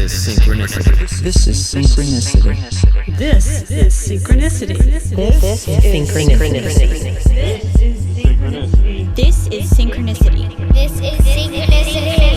is Synchronicity. This is Synchronicity. This is Synchronicity. This is Synchronicity. This is Synchronicity. This is Synchronicity.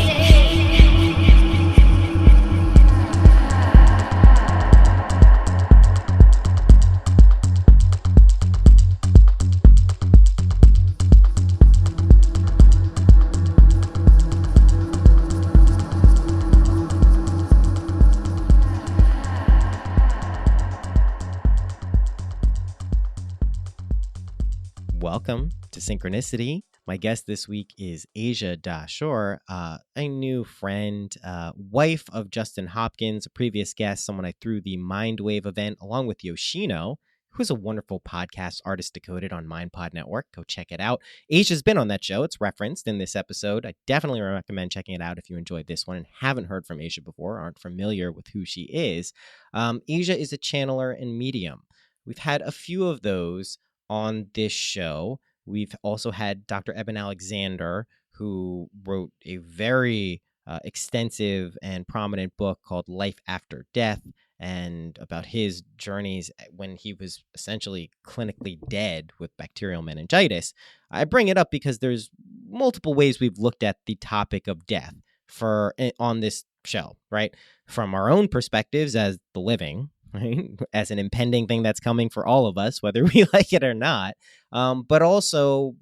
Welcome to Synchronicity. My guest this week is Aja Daashuur, a new friend, wife of Justin Hopkins, a previous guest, someone I threw the Mindwave event along with Yoshino, who is a wonderful podcast, Artist Decoded on MindPod Network. Go check it out. Aja's been on that show. It's referenced in this episode. I definitely recommend checking it out if you enjoyed this one and haven't heard from Aja before, aren't familiar with who she is. Aja is a channeler and medium. We've had a few of those on this show. We've also had Dr. Eben Alexander, who wrote a very extensive and prominent book called Life After Death, and about his journeys when he was essentially clinically dead with bacterial meningitis. I bring it up because there's multiple ways we've looked at the topic of death on this show, right? From our own perspectives as the living, right? As an impending thing that's coming for all of us, whether we like it or not, but also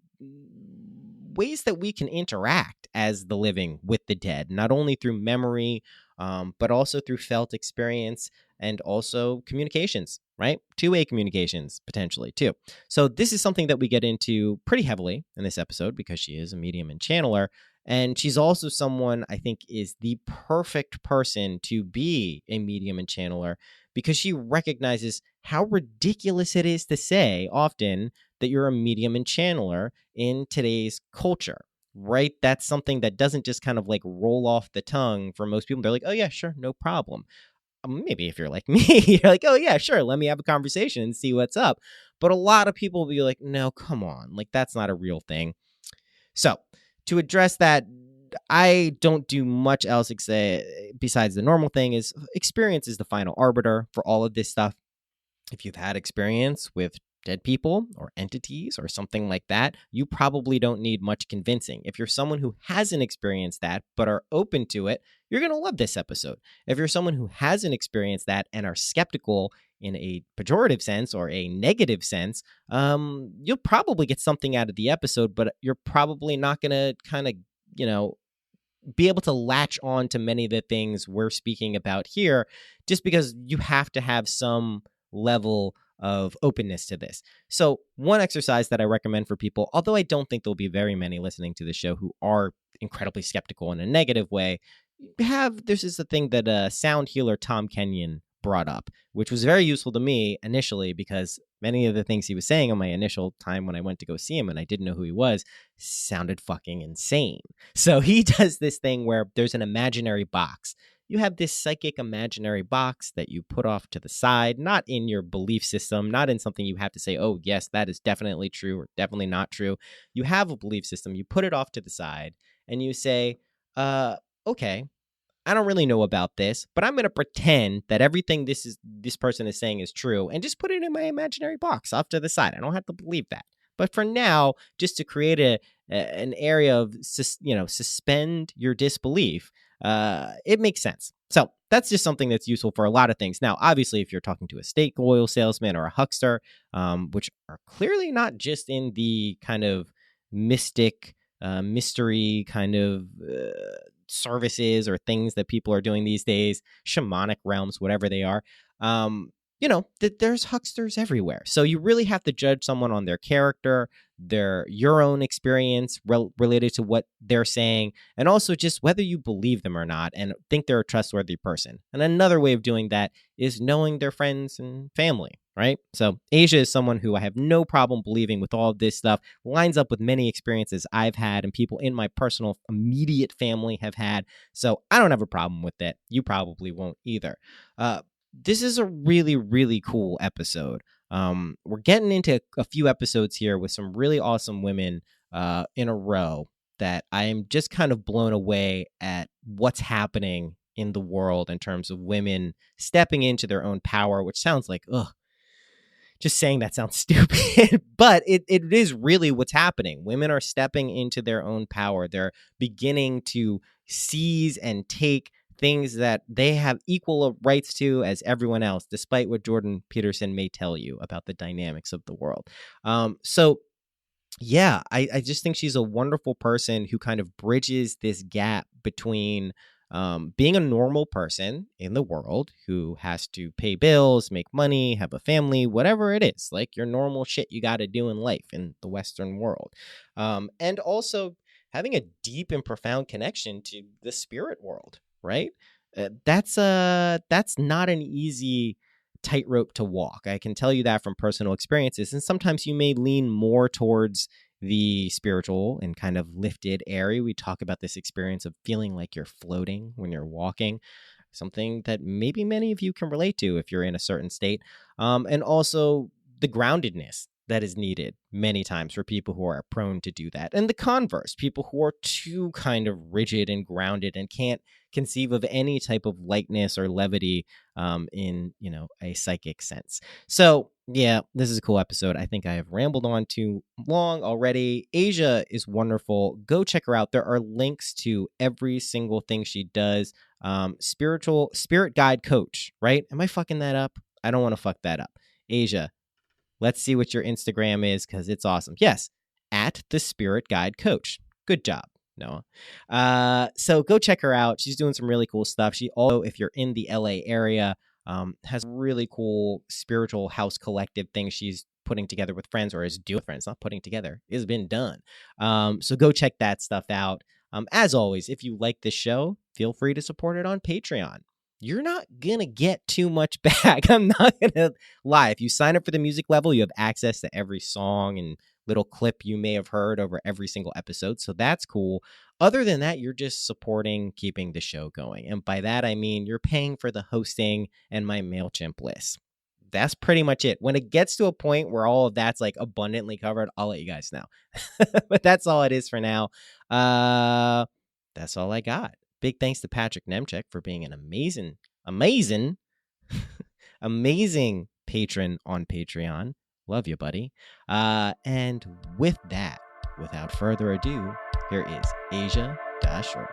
ways that we can interact as the living with the dead, not only through memory, but also through felt experience and also communications, right? Two-way communications, potentially, too. So this is something that we get into pretty heavily in this episode because she is a medium and channeler. And she's also someone I think is the perfect person to be a medium and channeler because she recognizes how ridiculous it is to say often that you're a medium and channeler in today's culture, right? That's something that doesn't just kind of like roll off the tongue for most people. They're like, oh yeah, sure, no problem. Maybe if you're like me, you're like, oh yeah, sure, let me have a conversation and see what's up. But a lot of people will be like, no, come on, like that's not a real thing. So to address that, I don't do much else besides the normal thing is experience is the final arbiter for all of this stuff. If you've had experience with dead people or entities or something like that, you probably don't need much convincing. If you're someone who hasn't experienced that but are open to it, you're going to love this episode. If you're someone who hasn't experienced that and are skeptical in a pejorative sense or a negative sense, you'll probably get something out of the episode, but you're probably not going to kind of, be able to latch on to many of the things we're speaking about here, just because you have to have some level of openness to this. So one exercise that I recommend for people, although I don't think there'll be very many listening to the show who are incredibly skeptical in a negative way, this is the thing that sound healer Tom Kenyon brought up, which was very useful to me initially because many of the things he was saying on my initial time when I went to go see him and I didn't know who he was sounded fucking insane. So he does this thing where there's an imaginary box. You have this psychic imaginary box that you put off to the side, not in your belief system, not in something you have to say, oh, yes, that is definitely true or definitely not true. You have a belief system, you put it off to the side and you say, okay, I don't really know about this, but I'm going to pretend that everything this person is saying is true and just put it in my imaginary box off to the side. I don't have to believe that. But for now, just to create an area of, suspend your disbelief, it makes sense. So that's just something that's useful for a lot of things. Now, obviously, if you're talking to a snake oil salesman or a huckster, which are clearly not just in the kind of mystery kind of services or things that people are doing these days, shamanic realms, whatever they are, there's hucksters everywhere. So you really have to judge someone on their character, your own experience related to what they're saying, and also just whether you believe them or not and think they're a trustworthy person. And another way of doing that is knowing their friends and family, right? So Aja is someone who I have no problem believing with all of this stuff, lines up with many experiences I've had and people in my personal immediate family have had. So I don't have a problem with it. You probably won't either. This is a really, really cool episode. We're getting into a few episodes here with some really awesome women in a row that I am just kind of blown away at what's happening in the world in terms of women stepping into their own power, which sounds like, just saying that sounds stupid, but it is really what's happening. Women are stepping into their own power. They're beginning to seize and take things that they have equal rights to as everyone else, despite what Jordan Peterson may tell you about the dynamics of the world. So yeah, I just think she's a wonderful person who kind of bridges this gap between being a normal person in the world who has to pay bills, make money, have a family, whatever it is, like your normal shit you got to do in life in the Western world. And also having a deep and profound connection to the spirit world, right? That's not an easy tightrope to walk. I can tell you that from personal experiences. And sometimes you may lean more towards the spiritual and kind of lifted area. We talk about this experience of feeling like you're floating when you're walking, something that maybe many of you can relate to if you're in a certain state. And also the groundedness that is needed many times for people who are prone to do that. And the converse, people who are too kind of rigid and grounded and can't conceive of any type of lightness or levity in, a psychic sense. So yeah, this is a cool episode. I think I have rambled on too long already. Aja is wonderful. Go check her out. There are links to every single thing she does. Spirit guide coach, right? Am I fucking that up? I don't want to fuck that up. Aja, let's see what your Instagram is because it's awesome. Yes, at the Spirit Guide Coach. Good job, Noah. So go check her out. She's doing some really cool stuff. She also, if you're in the LA area, has really cool spiritual house collective things she's putting together with friends, or is doing with friends, not putting together. It's been done. So go check that stuff out. As always, if you like this show, feel free to support it on Patreon. You're not going to get too much back. I'm not going to lie. If you sign up for the music level, you have access to every song and little clip you may have heard over every single episode. So that's cool. Other than that, you're just supporting keeping the show going. And by that, I mean you're paying for the hosting and my MailChimp list. That's pretty much it. When it gets to a point where all of that's like abundantly covered, I'll let you guys know. But that's all it is for now. That's all I got. Big thanks to Patrick Nemchek for being an amazing patron on Patreon. Love you, buddy. And with that, without further ado, here is Aja Daashuur.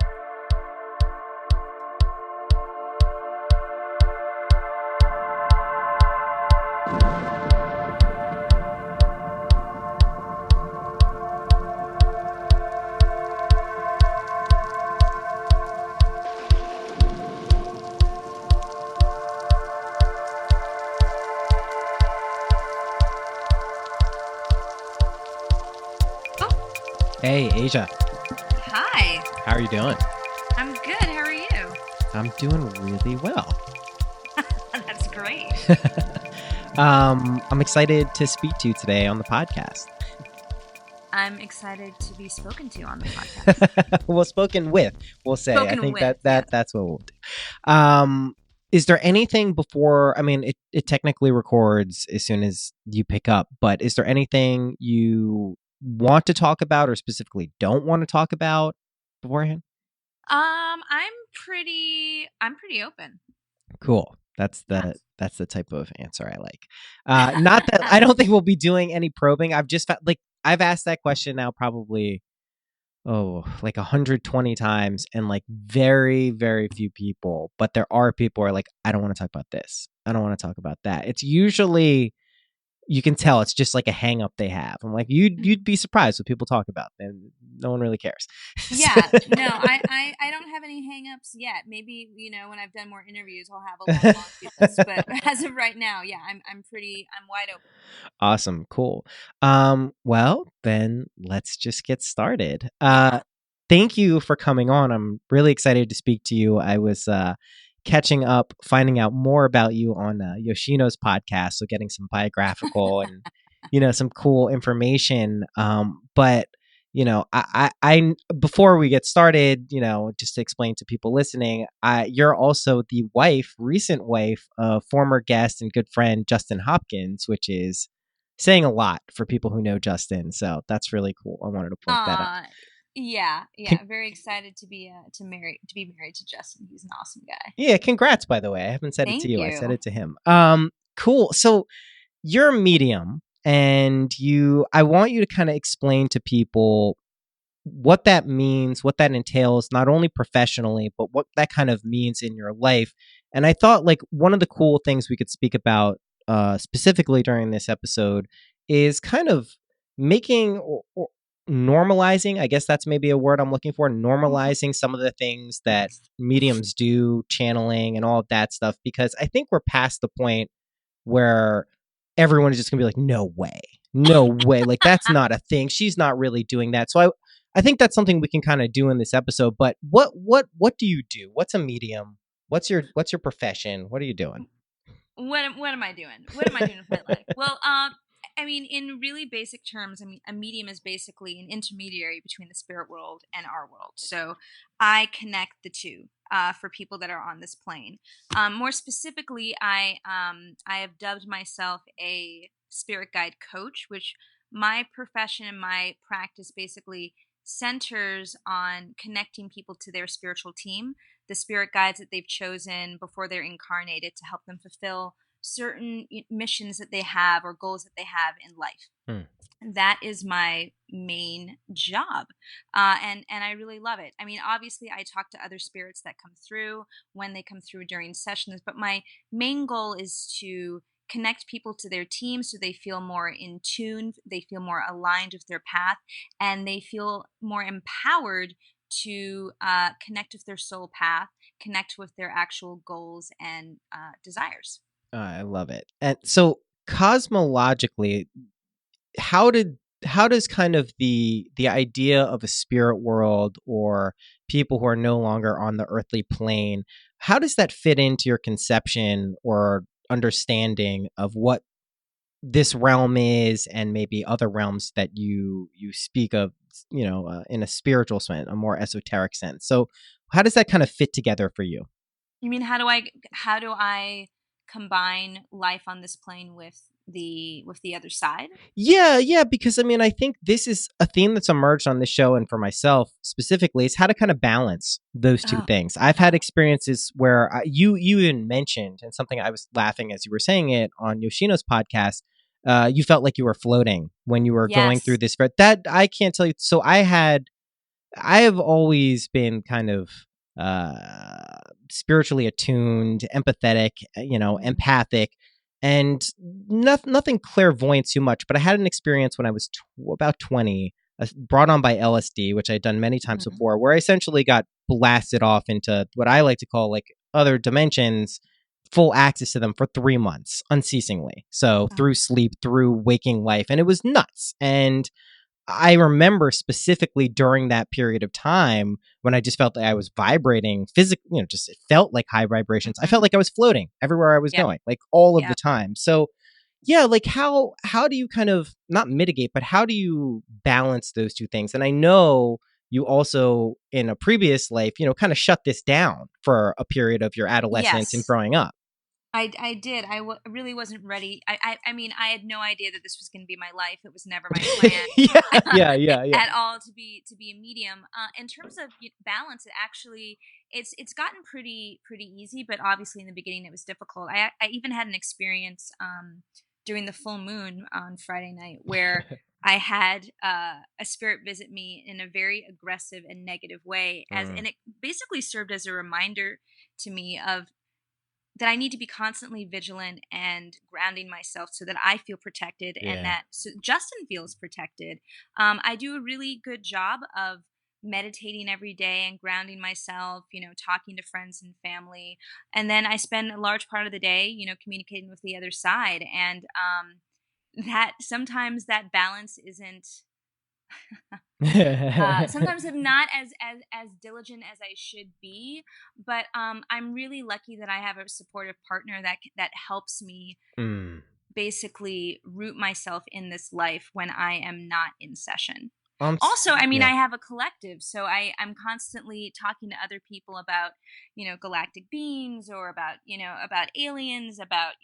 Hey, Aja. Hi. How are you doing? I'm good. How are you? I'm doing really well. That's great. I'm excited to speak to you today on the podcast. I'm excited to be spoken to on the podcast. Well, spoken with, we'll say. Spoken I think with, that's what we'll do. Is there anything before, I mean, it technically records as soon as you pick up, but is there anything you want to talk about or specifically don't want to talk about beforehand? I'm pretty open. Cool. That's the type of answer I like. Not that I don't think we'll be doing any probing. I've asked that question now probably like 120 times, and like very, very few people, but there are people who are like, I don't want to talk about this. I don't want to talk about that. It's usually, you can tell it's just like a hang up they have. I'm like, you'd be surprised what people talk about, and no one really cares. Yeah, no, I don't have any hang-ups yet. Maybe, when I've done more interviews, I'll have a long list. But as of right now, yeah, I'm wide open. Awesome, cool. Well, then let's just get started. Thank you for coming on. I'm really excited to speak to you. I was catching up, finding out more about you on Yoshino's podcast, so getting some biographical and some cool information. But I before we get started, just to explain to people listening, you're also the recent wife of former guest and good friend Justin Hopkins, which is saying a lot for people who know Justin. So that's really cool. I wanted to point that out. Yeah, Con- very excited to be married to Justin. He's an awesome guy. yeah, congrats, by the way. I haven't said it to Thank you. I said you. it to him. Cool. So you're a medium, and I want you to kind of explain to people what that means, what that entails, not only professionally, but what that kind of means in your life. And I thought like one of the cool things we could speak about specifically during this episode is kind of making or normalizing, I guess that's maybe a word I'm looking for, normalizing some of the things that mediums do, channeling and all of that stuff, because I think we're past the point where everyone is just gonna be like, no way, no way, like that's not a thing. She's not really doing that. So I think that's something we can kind of do in this episode. But what do you do? What's a medium? What's your profession? What are you doing? What am I doing? What am I doing with my life? Well, I mean, in really basic terms, I mean, a medium is basically an intermediary between the spirit world and our world. So I connect the two for people that are on this plane. More specifically, I have dubbed myself a spirit guide coach, which my profession and my practice basically centers on connecting people to their spiritual team, the spirit guides that they've chosen before they're incarnated to help them fulfill certain missions that they have or goals that they have in life. That is my main job, and I really love it. I mean, obviously, I talk to other spirits that come through when they come through during sessions, but my main goal is to connect people to their team so they feel more in tune, they feel more aligned with their path, and they feel more empowered to connect with their soul path, connect with their actual goals and desires. I love it. And so cosmologically, how did how does kind of the idea of a spirit world or people who are no longer on the earthly plane, how does that fit into your conception or understanding of what this realm is and maybe other realms that you speak of, in a spiritual sense, a more esoteric sense? So how does that kind of fit together for you? You mean how do I combine life on this plane with the other side? Yeah, because I mean, I think this is a theme that's emerged on this show, and for myself specifically, is how to kind of balance those two Oh, things. I've had experiences where you even mentioned, and something I was laughing as you were saying it on Yoshino's podcast. You felt like you were floating when you were going through yes. this. But that I can't tell you. So I have always been kind of spiritually attuned, empathetic, Mhm. empathic, and nothing clairvoyant too much. But I had an experience when I was about 20, brought on by LSD, which I'd done many times Mhm. before, where I essentially got blasted off into what I like to call like other dimensions, full access to them for 3 months unceasingly. So Oh, through sleep, through waking life, and it was nuts. And I remember specifically during that period of time when I just felt that I was vibrating physically, just it felt like high vibrations. I felt mhm. like I was floating everywhere I was Yep. going, like all of the Yep. time. So, yeah, like how do you kind of not mitigate, but how do you balance those two things? And I know you also in a previous life, kind of shut this down for a period of your adolescence and Yes. growing up. I did. Really wasn't ready. I mean, I had no idea that this was going to be my life. It was never my plan Yeah, yeah. at all to be a medium. In terms of balance, it's gotten pretty easy, but obviously in the beginning it was difficult. I even had an experience during the full moon on Friday night where I had a spirit visit me in a very aggressive and negative way, Mm, and it basically served as a reminder to me of that I need to be constantly vigilant and grounding myself so that I feel protected and yeah. that so Justin feels protected. I do a really good job of meditating every day and grounding myself, talking to friends and family. And then I spend a large part of the day, communicating with the other side. And that sometimes that balance isn't sometimes I'm not as diligent as I should be, but I'm really lucky that I have a supportive partner that helps me Mm. basically root myself in this life when I am not in session. Also, I mean, Yeah. I have a collective, so I'm constantly talking to other people about, galactic beings or about aliens, about,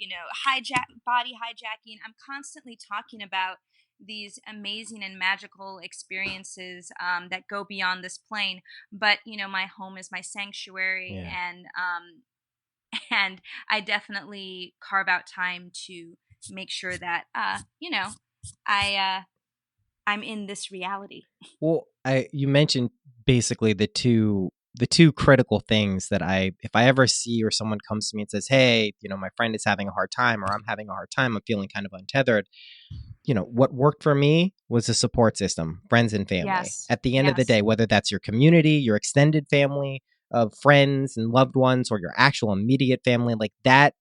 body hijacking. I'm constantly talking about, these amazing and magical experiences that go beyond this plane. But my home is my sanctuary, Yeah. and I definitely carve out time to make sure that I I'm in this reality. Well, you mentioned basically the two critical things that if I ever see or someone comes to me and says, "Hey, my friend is having a hard time or I'm having a hard time, I'm feeling kind of untethered." What worked for me was a support system, friends and family. Yes. At the end of the Yes. day, whether that's your community, your extended family of friends and loved ones, or your actual immediate family, like that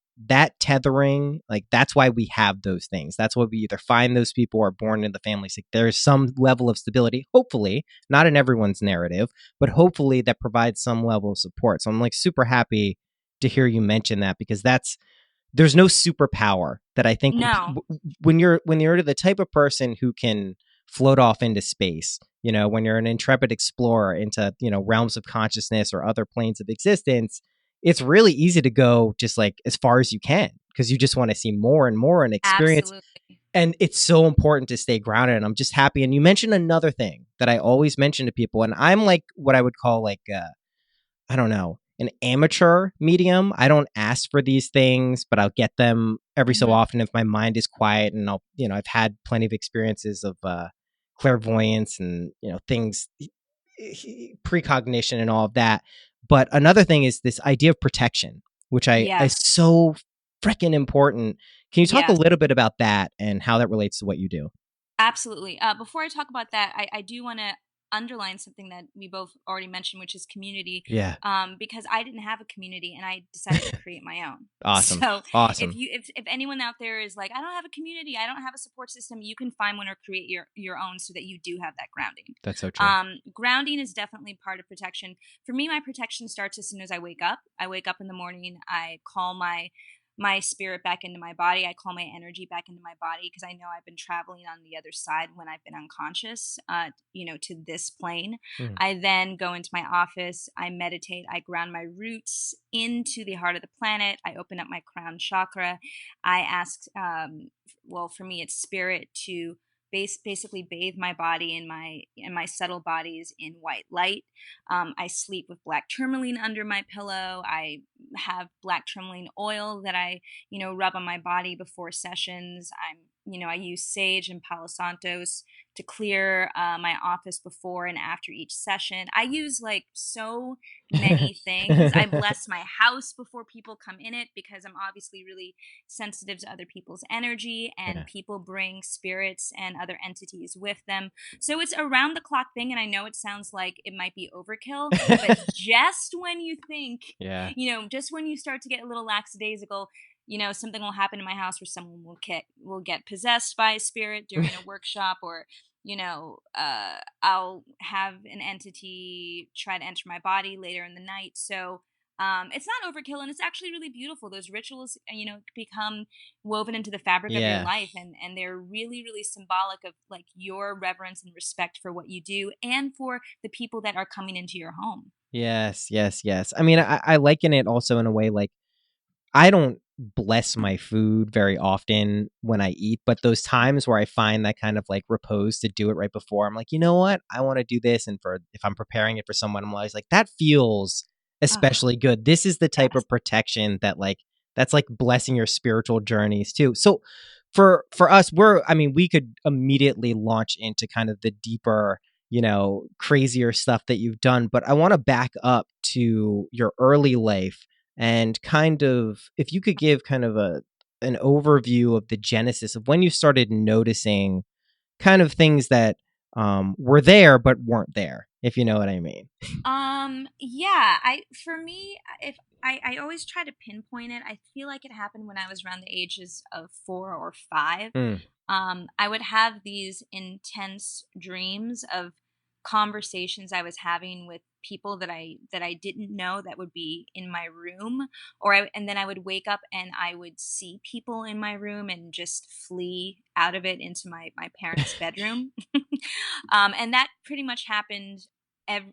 tethering, like that's why we have those things. That's why we either find those people or born into families. Like there's some level of stability, hopefully, not in everyone's narrative, but hopefully that provides some level of support. So I'm like super happy to hear you mention that, because there's no superpower that I think No. when you're the type of person who can float off into space, when you're an intrepid explorer into, realms of consciousness or other planes of existence, it's really easy to go just like as far as you can, because you just want to see more and more and experience. Absolutely. And it's so important to stay grounded. And I'm just happy. And you mentioned another thing that I always mention to people, and I'm like what I would call like I don't know, an amateur medium. I don't ask for these things, but I'll get them every so Mhm. often if my mind is quiet. And I've had plenty of experiences of clairvoyance and, things, precognition and all of that. But another thing is this idea of protection, which is Yes. so freaking important. Can you talk a Yes. little bit about that and how that relates to what you do? Absolutely. Before I talk about that, I do want to underline something that we both already mentioned, which is community. Yeah. Because I didn't have a community and I decided to create my own. Awesome. So Awesome. if anyone out there is like, I don't have a community, I don't have a support system, you can find one or create your own so that you do have that grounding. That's so true. Grounding is definitely part of protection. For me, my protection starts as soon as I wake up. I wake up in the morning, I call my spirit back into my body. I call my energy back into my body, because I know I've been traveling on the other side when I've been unconscious, to this plane. Mm. I then go into my office. I meditate. I ground my roots into the heart of the planet. I open up my crown chakra. I ask, for me, it's spirit to basically bathe my body and my subtle bodies in white light. I sleep with black tourmaline under my pillow. I have black tourmaline oil that I rub on my body before sessions. I use sage and Palo Santos to clear my office before and after each session. I use like so many things. I bless my house before people come in it, because I'm obviously really sensitive to other people's energy, and Yeah. people bring spirits and other entities with them. So it's around the clock thing, and I know it sounds like it might be overkill, but just when you think, Yeah. just when you start to get a little lackadaisical, something will happen in my house where someone will get possessed by a spirit during a workshop, or I'll have an entity try to enter my body later in the night. So it's not overkill, and it's actually really beautiful. Those rituals, become woven into the fabric of your Yeah. life, and they're really, really symbolic of like your reverence and respect for what you do and for the people that are coming into your home. Yes, yes, yes. I mean, I liken it also in a way like I don't bless my food very often when I eat, but those times where I find that kind of like repose to do it right before, I'm like, you know what? I want to do this. And if I'm preparing it for someone, I'm always like, that feels Oh, especially good. This is the type yes. of protection that's like blessing your spiritual journeys too. So for us, we could immediately launch into kind of the deeper, crazier stuff that you've done, but I want to back up to your early life and kind of if you could give kind of an overview of the genesis of when you started noticing kind of things that were there but weren't there, if you know what I mean. Yeah, for me, if I always try to pinpoint it, I feel like it happened when I was around the ages of 4 or 5. Mm. I would have these intense dreams of conversations I was having with people that I didn't know that would be in my room, and then I would wake up and I would see people in my room and just flee out of it into my parents' bedroom. And that pretty much happened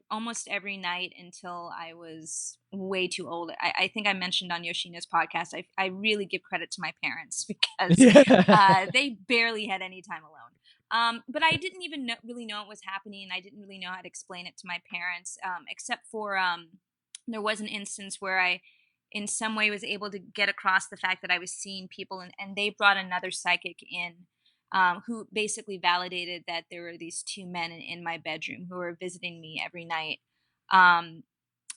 almost every night until I was way too old. I think I mentioned on Yoshina's podcast, I really give credit to my parents because Yeah. they barely had any time alone. But I didn't even really know what was happening. I didn't really know how to explain it to my parents, except for there was an instance where I, in some way, was able to get across the fact that I was seeing people, and they brought another psychic in who basically validated that there were these two men in my bedroom who were visiting me every night. Um,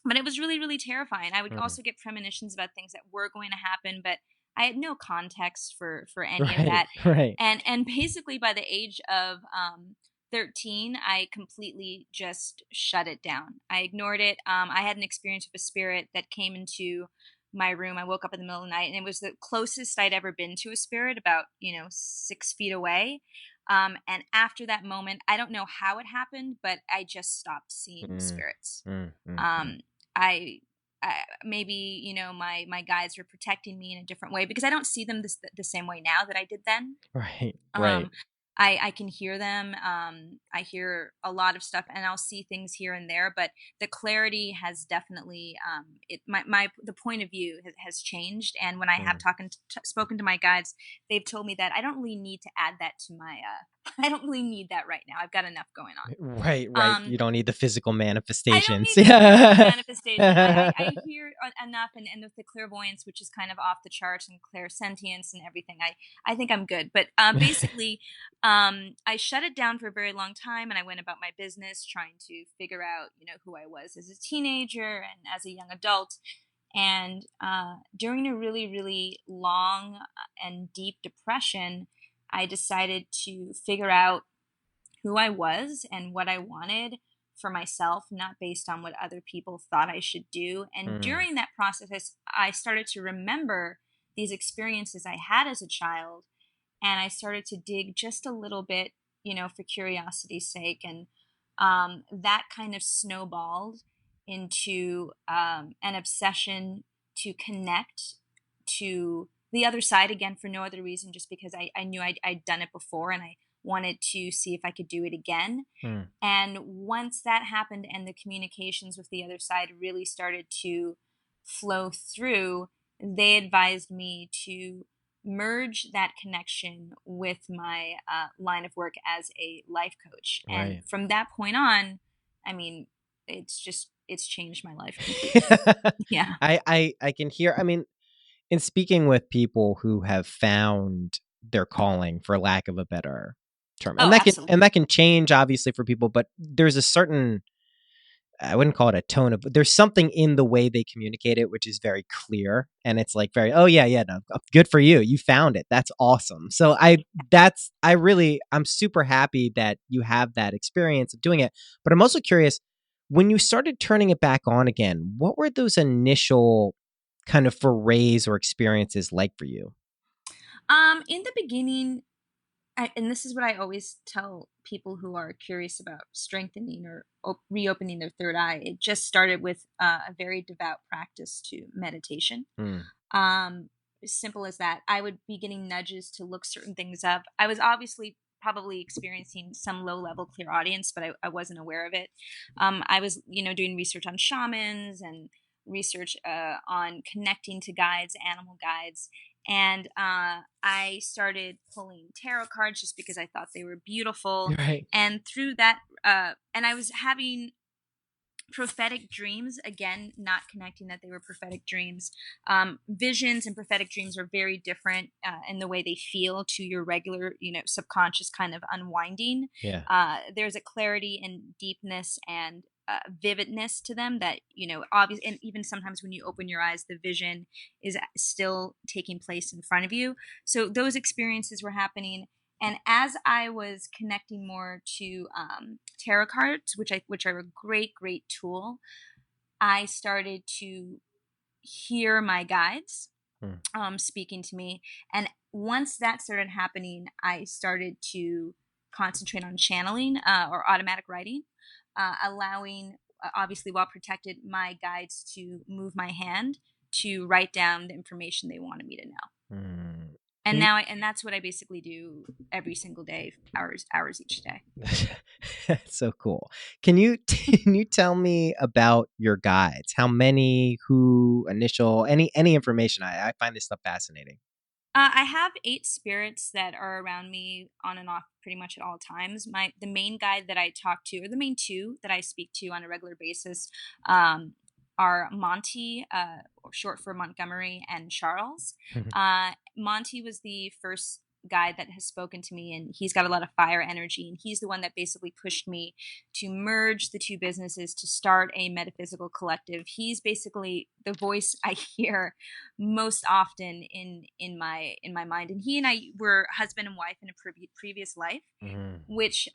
but it was really, really terrifying. I would also get premonitions about things that were going to happen, but I had no context for any of that. Right. And basically by the age of 13, I completely just shut it down. I ignored it. I had an experience with a spirit that came into my room. I woke up in the middle of the night, and it was the closest I'd ever been to a spirit, about 6 feet away. And after that moment, I don't know how it happened, but I just stopped seeing spirits. I maybe my guides were protecting me in a different way, because I don't see them the same way now that I did then. Right. I can hear them. I hear a lot of stuff, and I'll see things here and there, but the clarity has definitely the point of view has changed. And when I have spoken to my guides, they've told me that I don't really need to add that to my I don't really need that right now. I've got enough going on. Right. You don't need the physical manifestations. I don't need the physical manifestation. I hear enough, and with the clairvoyance, which is kind of off the charts, and clairsentience and everything, I think I'm good. But basically, I shut it down for a very long time, and I went about my business trying to figure out, who I was as a teenager and as a young adult. And during a really, really long and deep depression, I decided to figure out who I was and what I wanted for myself, not based on what other people thought I should do. And during that process, I started to remember these experiences I had as a child, and I started to dig just a little bit, for curiosity's sake. And that kind of snowballed into an obsession to connect to the other side again, for no other reason, just because I knew I'd done it before, and I wanted to see if I could do it again. And once that happened and the communications with the other side really started to flow through, they advised me to merge that connection with my line of work as a life coach. Right. And from that point on, it's changed my life completely. Yeah. I can hear, in speaking with people who have found their calling, for lack of a better term, and that can change obviously for people, but there's a certain, I wouldn't call it a tone of, but there's something in the way they communicate it which is very clear, and it's like very, no, good for you, you found it, that's awesome. So I'm super happy that you have that experience of doing it. But I'm also curious, when you started turning it back on again, what were those initial kind of forays or experiences like for you? In the beginning, and this is what I always tell people who are curious about strengthening or reopening their third eye, it just started with a very devout practice to meditation. As simple as that. I would be getting nudges to look certain things up. I was obviously probably experiencing some low-level clairaudience, but I wasn't aware of it. I was, doing research on shamans and research on connecting to guides, animal guides. And I started pulling tarot cards just because I thought they were beautiful. Right. And through that, and I was having prophetic dreams, again, not connecting that they were prophetic dreams. Visions and prophetic dreams are very different in the way they feel to your regular, subconscious kind of unwinding. Yeah. There's a clarity and deepness and vividness to them that, obviously, and even sometimes when you open your eyes, the vision is still taking place in front of you. So those experiences were happening. And as I was connecting more to tarot cards, which are a great, great tool, I started to hear my guides speaking to me. And once that started happening, I started to concentrate on channeling or automatic writing, allowing, obviously while protected, my guides to move my hand to write down the information they wanted me to know. And now, and that's what I basically do every single day, hours each day. That's so cool. Can you tell me about your guides? How many, who, initial, any information? I find this stuff fascinating. I have 8 spirits that are around me on and off pretty much at all times. The main guide that I talk to, or the main 2 that I speak to on a regular basis, um, are Monty, or short for Montgomery, and Charles. Monty was the first guide that has spoken to me, and he's got a lot of fire energy, and he's the one that basically pushed me to merge the 2 businesses to start a metaphysical collective. He's basically the voice I hear most often in my mind, and he and I were husband and wife in a previous life, which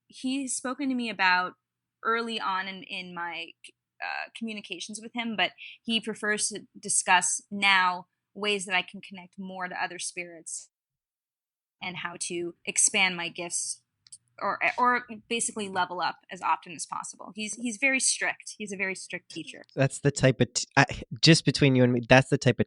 he's spoken to me about early on in my communications with him, but he prefers to discuss now ways that I can connect more to other spirits and how to expand my gifts or basically level up as often as possible. He's very strict. He's a very strict teacher. That's the type of just between you and me. That's the type of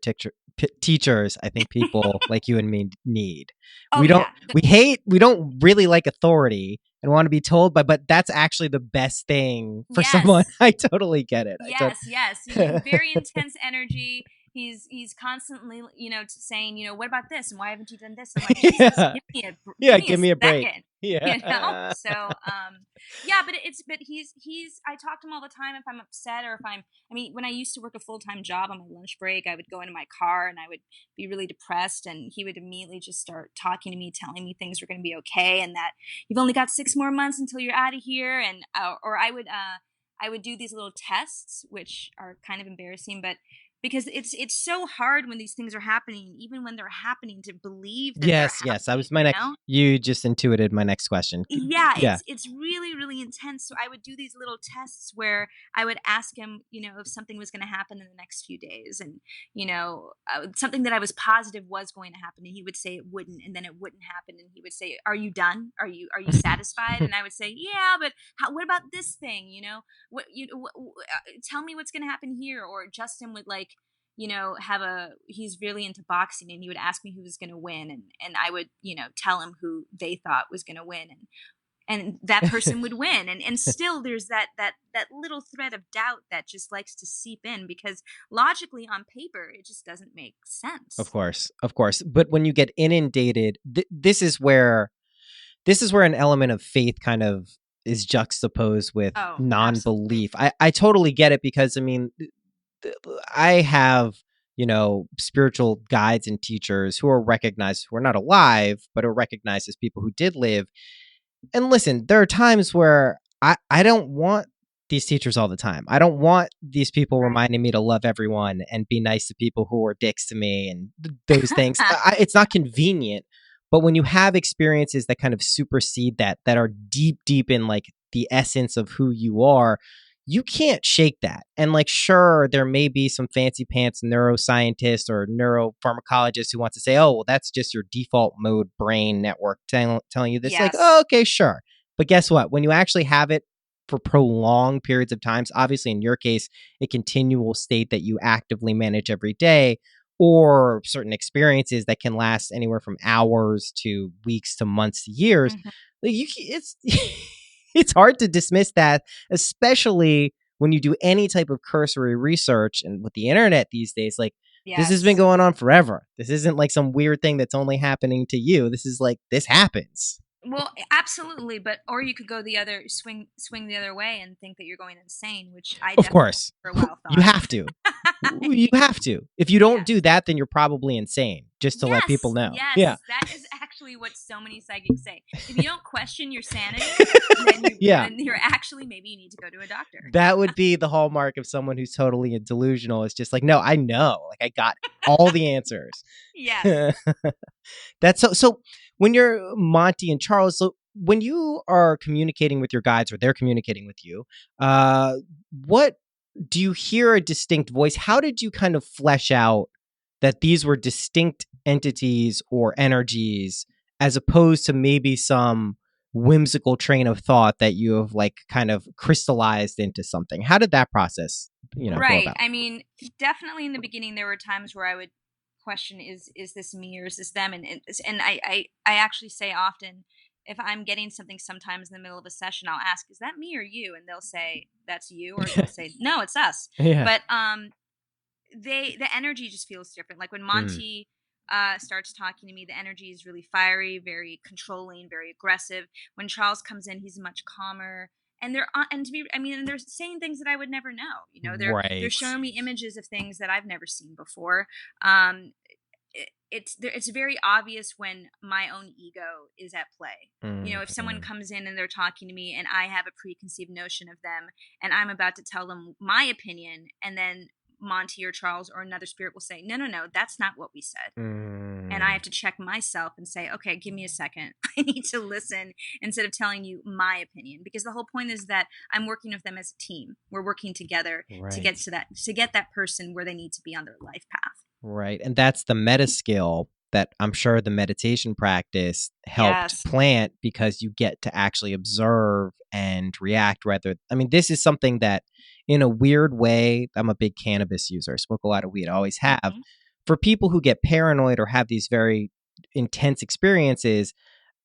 teachers I think people like you and me need. Oh, we don't. yeah. We don't really like authority and want to be told by. But that's actually the best thing for someone. I totally get it. Yes. He's very intense energy. He's constantly, saying, what about this? And why haven't you done this? I'm like, Jesus, give me a break. Second. Yeah. So, but he's, I talk to him all the time if I'm upset or when I used to work a full-time job on my lunch break, I would go into my car and I would be really depressed, and he would immediately just start talking to me, telling me things were going to be okay, and that you've only got 6 more months until you're out of here. And, or I would do these little tests, which are kind of embarrassing, but because it's so hard when these things are happening, even when they're happening, to believe that yes. I was my next. You just intuited my next question. It's really, really intense. So I would do these little tests where I would ask him, if something was going to happen in the next few days, and something that I was positive was going to happen, and he would say it wouldn't, and then it wouldn't happen, and he would say, "Are you done? Are you satisfied?" And I would say, "Yeah, but what about this thing? Tell me what's going to happen here." Or Justin would he's really into boxing, and he would ask me who was going to win, and I would, tell him who they thought was going to win, and that person would win. And still there's that little thread of doubt that just likes to seep in, because logically on paper, it just doesn't make sense. Of course. But when you get inundated, this is where an element of faith kind of is juxtaposed with non-belief. I totally get it, because I have, spiritual guides and teachers who are recognized, who are not alive, but are recognized as people who did live. And listen, there are times where I don't want these teachers all the time. I don't want these people reminding me to love everyone and be nice to people who are dicks to me and those things. It's not convenient. But when you have experiences that kind of supersede that are deep in like the essence of who you are, you can't shake that. And sure, there may be some fancy pants neuroscientist or neuropharmacologist who wants to say, oh, well, that's just your default mode brain network telling you this. Yes. Oh, okay, sure. But guess what? When you actually have it for prolonged periods of times, obviously in your case, a continual state that you actively manage every day, or certain experiences that can last anywhere from hours to weeks to months to years, it's it's hard to dismiss that, especially when you do any type of cursory research. And with the internet these days, this has been going on forever. This isn't like some weird thing that's only happening to you. This is this happens. Well, absolutely, or you could go swing the other way and think that you're going insane, which I definitely of course for a while thought. You have to. You have to. If you don't do that, then you're probably insane. Just to let people know. Yes, yeah, that is actually what so many psychics say. If you don't question your sanity, then you're actually, maybe you need to go to a doctor. That would be the hallmark of someone who's totally delusional. It's just no, I know, I got all the answers. Yes. That's so. When you're Monty and Charles, so when you are communicating with your guides or they're communicating with you, what do you hear a distinct voice? How did you kind of flesh out that these were distinct entities or energies, as opposed to maybe some whimsical train of thought that you have kind of crystallized into something? How did that process, go about? Definitely in the beginning, there were times where I would question, is this me or is this them? And I actually say often, if I'm getting something sometimes in the middle of a session, I'll ask, is that me or you? And they'll say, that's you. Or they'll say, no, it's us. Yeah. But the energy just feels different. Like when Monty starts talking to me, the energy is really fiery, very controlling, very aggressive. When Charles comes in, he's much calmer. And they're saying things that I would never know. They're Right. showing me images of things that I've never seen before. It's very obvious when my own ego is at play. If someone comes in and they're talking to me and I have a preconceived notion of them and I'm about to tell them my opinion, and then Monty or Charles or another spirit will say, no, that's not what we said. And I have to check myself and say, okay, give me a second. I need to listen instead of telling you my opinion, because the whole point is that I'm working with them as a team. We're working together to get that person where they need to be on their life path. Right. And that's the meta skill that I'm sure the meditation practice helped Yes. plant, because you get to actually observe and react this is something that, in a weird way, I'm a big cannabis user. I smoke a lot of weed. I always have. Mm-hmm. For people who get paranoid or have these very intense experiences,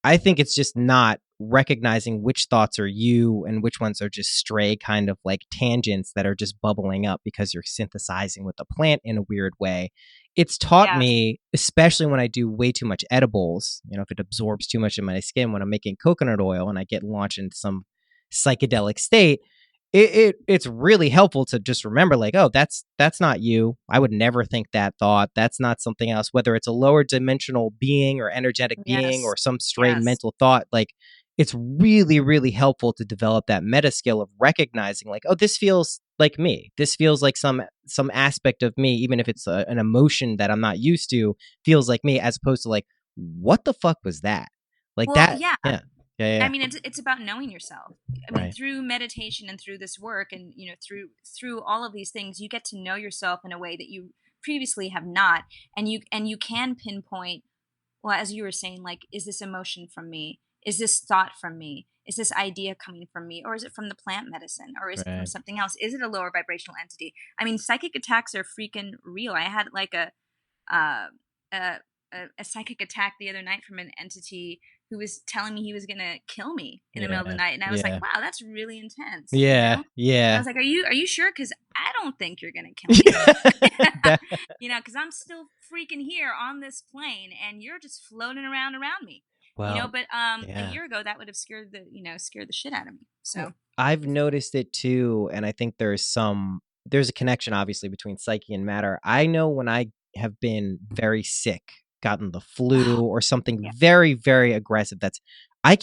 I think it's just not recognizing which thoughts are you and which ones are just stray kind of like tangents that are just bubbling up because you're synthesizing with the plant in a weird way. It's taught me, especially when I do way too much edibles, if it absorbs too much in my skin, when I'm making coconut oil and I get launched into some psychedelic state, it's really helpful to just remember, like, oh, that's not you. I would never think that thought. That's not something else, whether it's a lower dimensional being or energetic being or some stray mental thought. Like, it's really, really helpful to develop that meta skill of recognizing, like, oh, this feels like me. This feels like some aspect of me, even if it's an emotion that I'm not used to, feels like me, as opposed to like, what the fuck was that? Like that. Yeah. I mean, it's about knowing yourself. I mean, Right. through meditation and through this work, and through all of these things, you get to know yourself in a way that you previously have not, and you can pinpoint. Well, as you were saying, like, is this emotion from me? Is this thought from me? Is this idea coming from me, or is it from the plant medicine, or is it from something else? Is it a lower vibrational entity? I mean, psychic attacks are freaking real. I had like a psychic attack the other night from an entity who was telling me he was gonna kill me in the middle of the night, and I was like, "Wow, that's really intense." Yeah, I was like, "Are you sure? Because I don't think you're gonna kill me." Because I'm still freaking here on this plane, and you're just floating around me. Well, But a year ago, that would have scared the shit out of me. So I've noticed it too, and I think there's a connection, obviously, between psyche and matter. I know when I have been very sick, gotten the flu or something very, very aggressive, I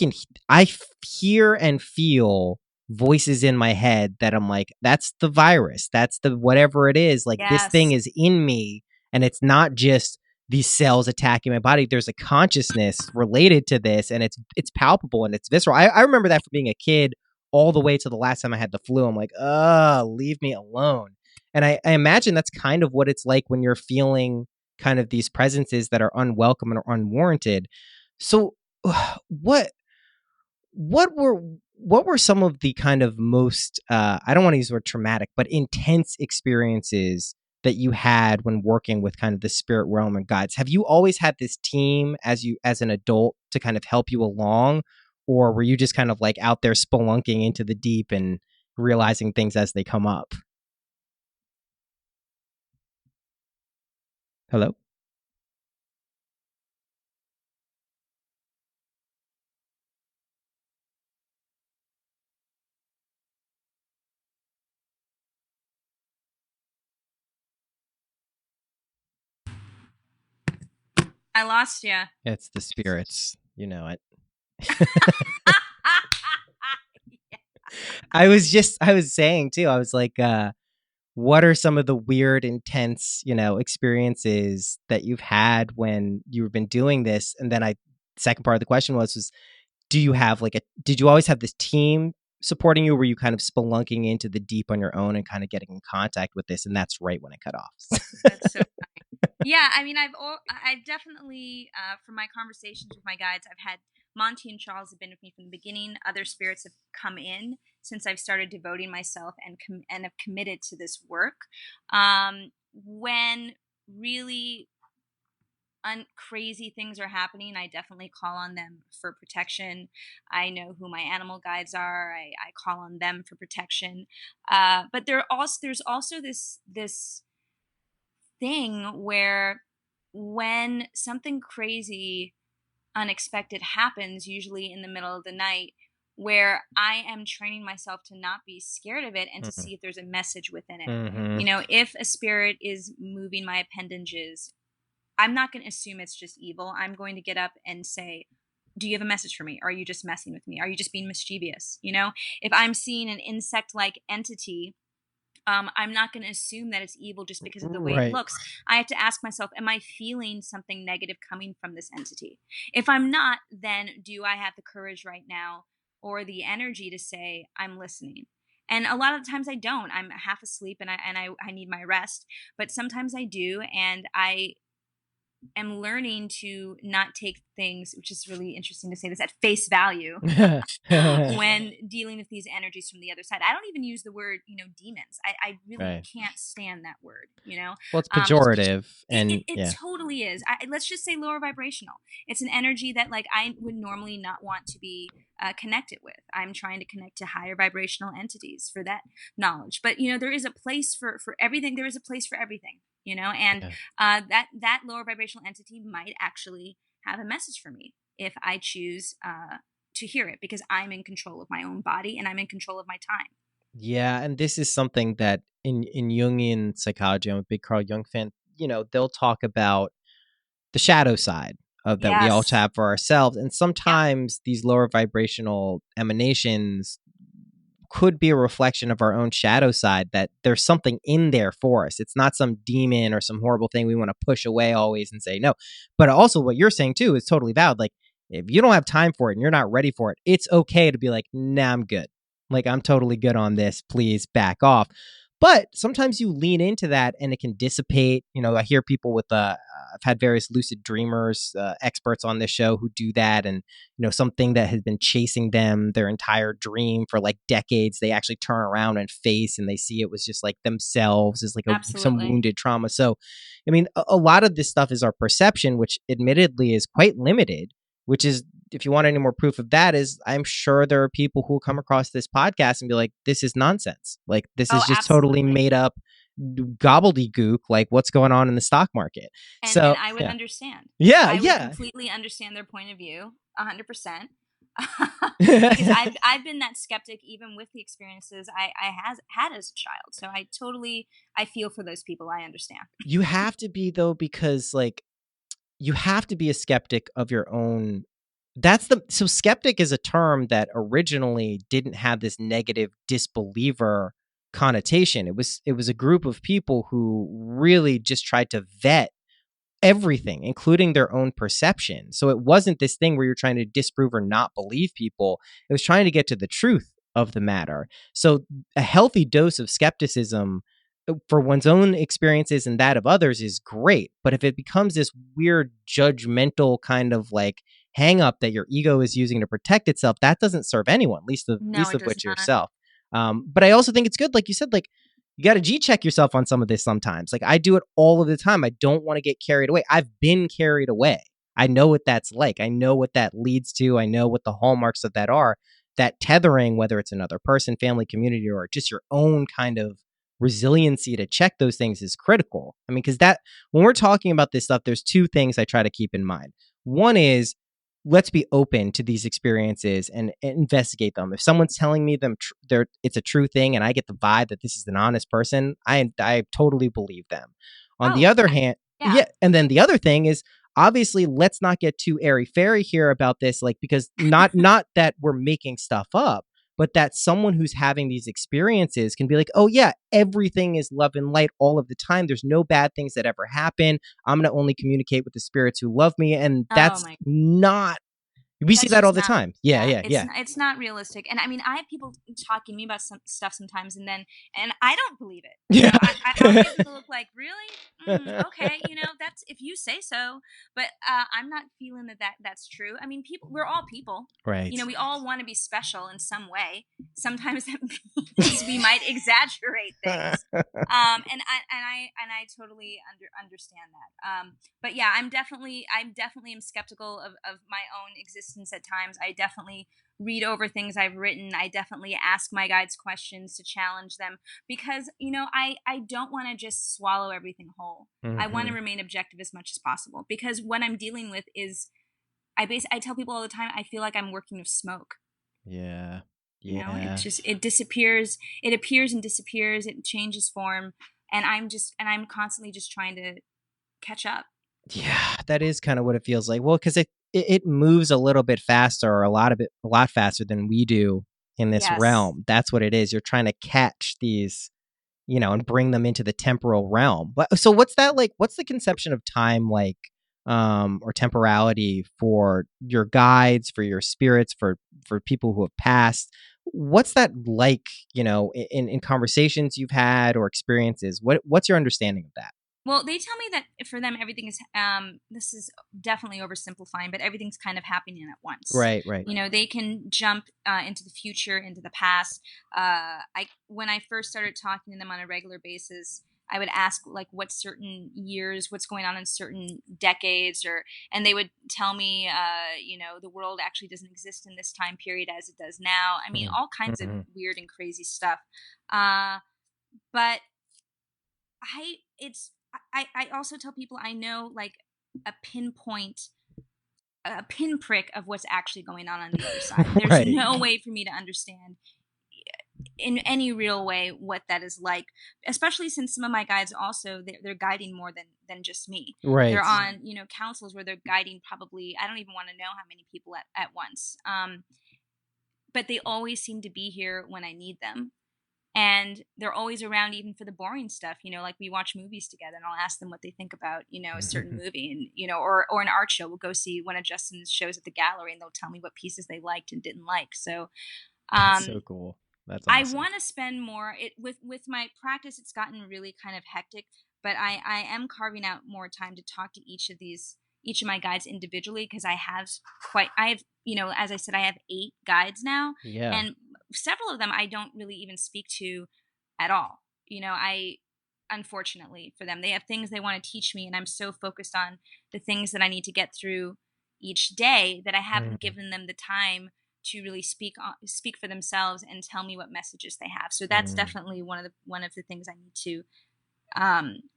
hear and feel voices in my head that I'm like, that's the virus, that's the whatever it is, like this thing is in me, and it's not just these cells attacking my body. There's a consciousness related to this, and it's palpable and it's visceral. I remember that from being a kid all the way to the last time I had the flu. I'm like, leave me alone. And I imagine that's kind of what it's like when you're feeling kind of these presences that are unwelcome and unwarranted. So what were some of the kind of most I don't want to use the word traumatic, but intense experiences that you had when working with kind of the spirit realm and guides? Have you always had this team as an adult to kind of help you along, or were you just kind of like out there spelunking into the deep and realizing things as they come up? Hello? I lost you. It's the spirits, you know it. I was saying too, I was like, what are some of the weird, intense, experiences that you've had when you've been doing this? And then second part of the question was, did you always have this team supporting you? Or were you kind of spelunking into the deep on your own and kind of getting in contact with this? And that's right when it cut off. That's so funny. Yeah, I mean, I've definitely, from my conversations with my guides, I've had Monty and Charles have been with me from the beginning. Other spirits have come in since I've started devoting myself and have committed to this work. When really crazy things are happening, I definitely call on them for protection. I know who my animal guides are. I call on them for protection. But there's also this thing where when something crazy, unexpected happens, usually in the middle of the night, where I am training myself to not be scared of it and to see if there's a message within it. Mm-hmm. You know, if a spirit is moving my appendages, I'm not going to assume it's just evil. I'm going to get up and say, do you have a message for me? Or are you just messing with me? Are you just being mischievous? You know, if I'm seeing an insect-like entity, I'm not going to assume that it's evil just because of the way it looks. I have to ask myself, am I feeling something negative coming from this entity? If I'm not, then do I have the courage right now or the energy to say, I'm listening? And a lot of times I don't. I'm half asleep and I need my rest. But sometimes I do, and I am learning to not take things, which is really interesting to say this, at face value when dealing with these energies from the other side. I don't even use the word, demons. I really can't stand that word, Well, it's pejorative. It totally is. Let's just say lower vibrational. It's an energy that like I would normally not want to be connected with. I'm trying to connect to higher vibrational entities for that knowledge. But, there is a place for everything. There is a place for everything. And that lower vibrational entity might actually have a message for me if I choose to hear it, because I'm in control of my own body and I'm in control of my time. Yeah, and this is something that in Jungian psychology, I'm a big Carl Jung fan, they'll talk about the shadow side of that we all have for ourselves. And sometimes these lower vibrational emanations could be a reflection of our own shadow side, that there's something in there for us. It's not some demon or some horrible thing we want to push away always and say no. But also what you're saying too is totally valid. Like if you don't have time for it and you're not ready for it, it's okay to be like, nah, I'm good. Like I'm totally good on this. Please back off. But sometimes you lean into that and it can dissipate. I hear people with, I've had various lucid dreamers, experts on this show who do that. And, something that has been chasing them their entire dream for like decades, they actually turn around and face and they see it was just like themselves as like some wounded trauma. So, I mean, a lot of this stuff is our perception, which admittedly is quite limited, which is, if you want any more proof of that, is I'm sure there are people who come across this podcast and be like, this is nonsense. Like, this is just totally made up gobbledygook, like what's going on in the stock market. And I would understand. I would completely understand their point of view, 100%. Because I've been that skeptic even with the experiences I had as a child. So I feel for those people. I understand. You have to be, though, because like you have to be a skeptic of your own. So skeptic is a term that originally didn't have this negative disbeliever connotation. It was a group of people who really just tried to vet everything, including their own perception. So it wasn't this thing where you're trying to disprove or not believe people. It was trying to get to the truth of the matter. So a healthy dose of skepticism for one's own experiences and that of others is great. But if it becomes this weird judgmental kind of like hang up that your ego is using to protect itself, that doesn't serve anyone, least of which yourself. But I also think it's good, like you said, like you got to G-check yourself on some of this sometimes. Like I do it all of the time. I don't want to get carried away. I've been carried away. I know what that's like. I know what that leads to. I know what the hallmarks of that are. That tethering, whether it's another person, family, community, or just your own kind of resiliency to check those things is critical. I mean, because when we're talking about this stuff, there's two things I try to keep in mind. One is, let's be open to these experiences and investigate them. If someone's telling me it's a true thing and I get the vibe that this is an honest person, I totally believe them. On the other hand, and then the other thing is, obviously, let's not get too airy-fairy here about this, like, because not that we're making stuff up, but that someone who's having these experiences can be like, oh yeah, everything is love and light all of the time. There's no bad things that ever happen. I'm going to only communicate with the spirits who love me. And that's not, we see that all the time. It's not realistic. And I mean, I have people talking to me about some stuff sometimes and I don't believe it. Yeah. I'll get people look like, really? Okay. That's, if you say so, but I'm not feeling that's true. I mean, we're all people, right? We all want to be special in some way. Sometimes that means we might exaggerate things. And I totally understand that. But yeah, I'm definitely am skeptical of my own existence resistance at times. I definitely read over things I've written. I definitely ask my guides questions to challenge them because, I don't want to just swallow everything whole. I want to remain objective as much as possible because what I'm dealing with is, I tell people all the time, I feel like I'm working with smoke. Yeah. It's just, it disappears, it appears and disappears, it changes form. And I'm constantly just trying to catch up. Yeah, that is kind of what it feels like. Well, because it moves a little bit faster, or a lot faster than we do in this realm. That's what it is. You're trying to catch these, and bring them into the temporal realm. So what's that like? What's the conception of time like, or temporality for your guides, for your spirits, for people who have passed? What's that like, in conversations you've had or experiences? What's your understanding of that? Well, they tell me that for them, everything is, this is definitely oversimplifying, but everything's kind of happening at once. Right. They can jump into the future, into the past. When I first started talking to them on a regular basis, I would ask like what certain years, what's going on in certain decades, and they would tell me, the world actually doesn't exist in this time period as it does now. I mean, all kinds of weird and crazy stuff. But I also tell people I know like a pinprick of what's actually going on the other side. There's no way for me to understand in any real way what that is like, especially since some of my guides also they're guiding more than just me. They're on councils where they're guiding probably, I don't even want to know how many people at once, but they always seem to be here when I need them. And they're always around even for the boring stuff, like we watch movies together and I'll ask them what they think about, a certain movie, and, or an art show. We'll go see one of Justin's shows at the gallery and they'll tell me what pieces they liked and didn't like. So, that's so cool. That's awesome. I want to spend more with my practice. It's gotten really kind of hectic, but I am carving out more time to talk to each of my guides individually because I have, as I said, I have 8 guides now. Yeah. And several of them I don't really even speak to at all. Unfortunately for them, they have things they want to teach me and I'm so focused on the things that I need to get through each day that I haven't given them the time to really speak for themselves and tell me what messages they have. So that's definitely one of the things I need to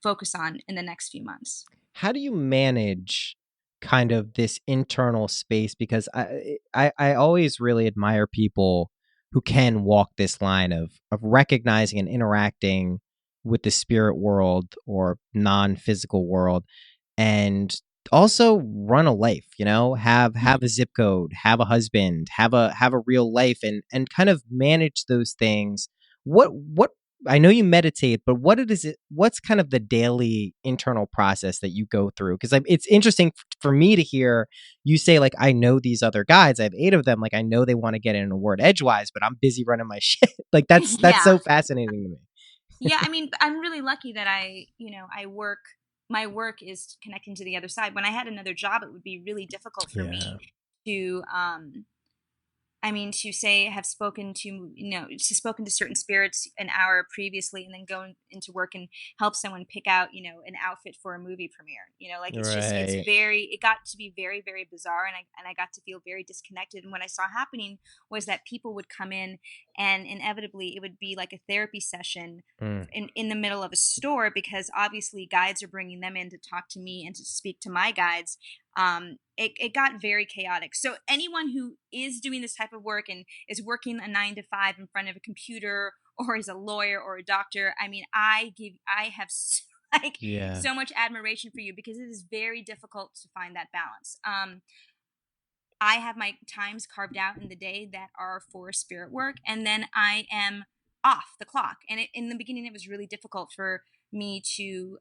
focus on in the next few months. How do you manage kind of this internal space? Because I always really admire people who can walk this line of recognizing and interacting with the spirit world or non-physical world, and also run a life, have a zip code, have a husband, have a real life, and kind of manage those things. What I know you meditate, but what's kind of the daily internal process that you go through? Because it's interesting for me to hear you say, like, I know these other guides, I have 8 of them. Like, I know they want to get in a word edgewise, but I'm busy running my shit. Like, that's so fascinating to me. Yeah. I mean, I'm really lucky that my work is connecting to the other side. When I had another job, it would be really difficult for me to, to say have spoken to certain spirits an hour previously and then go into work and help someone pick out, an outfit for a movie premiere. It got to be very, very bizarre. And I got to feel very disconnected. And what I saw happening was that people would come in and inevitably it would be like a therapy session in the middle of a store, because obviously guides are bringing them in to talk to me and to speak to my guides. It got very chaotic. So anyone who is doing this type of work and is working a 9 to 5 in front of a computer or is a lawyer or a doctor, I mean, I have so much admiration for you, because it is very difficult to find that balance. I have my times carved out in the day that are for spirit work, and then I am off the clock. And in the beginning, it was really difficult for me to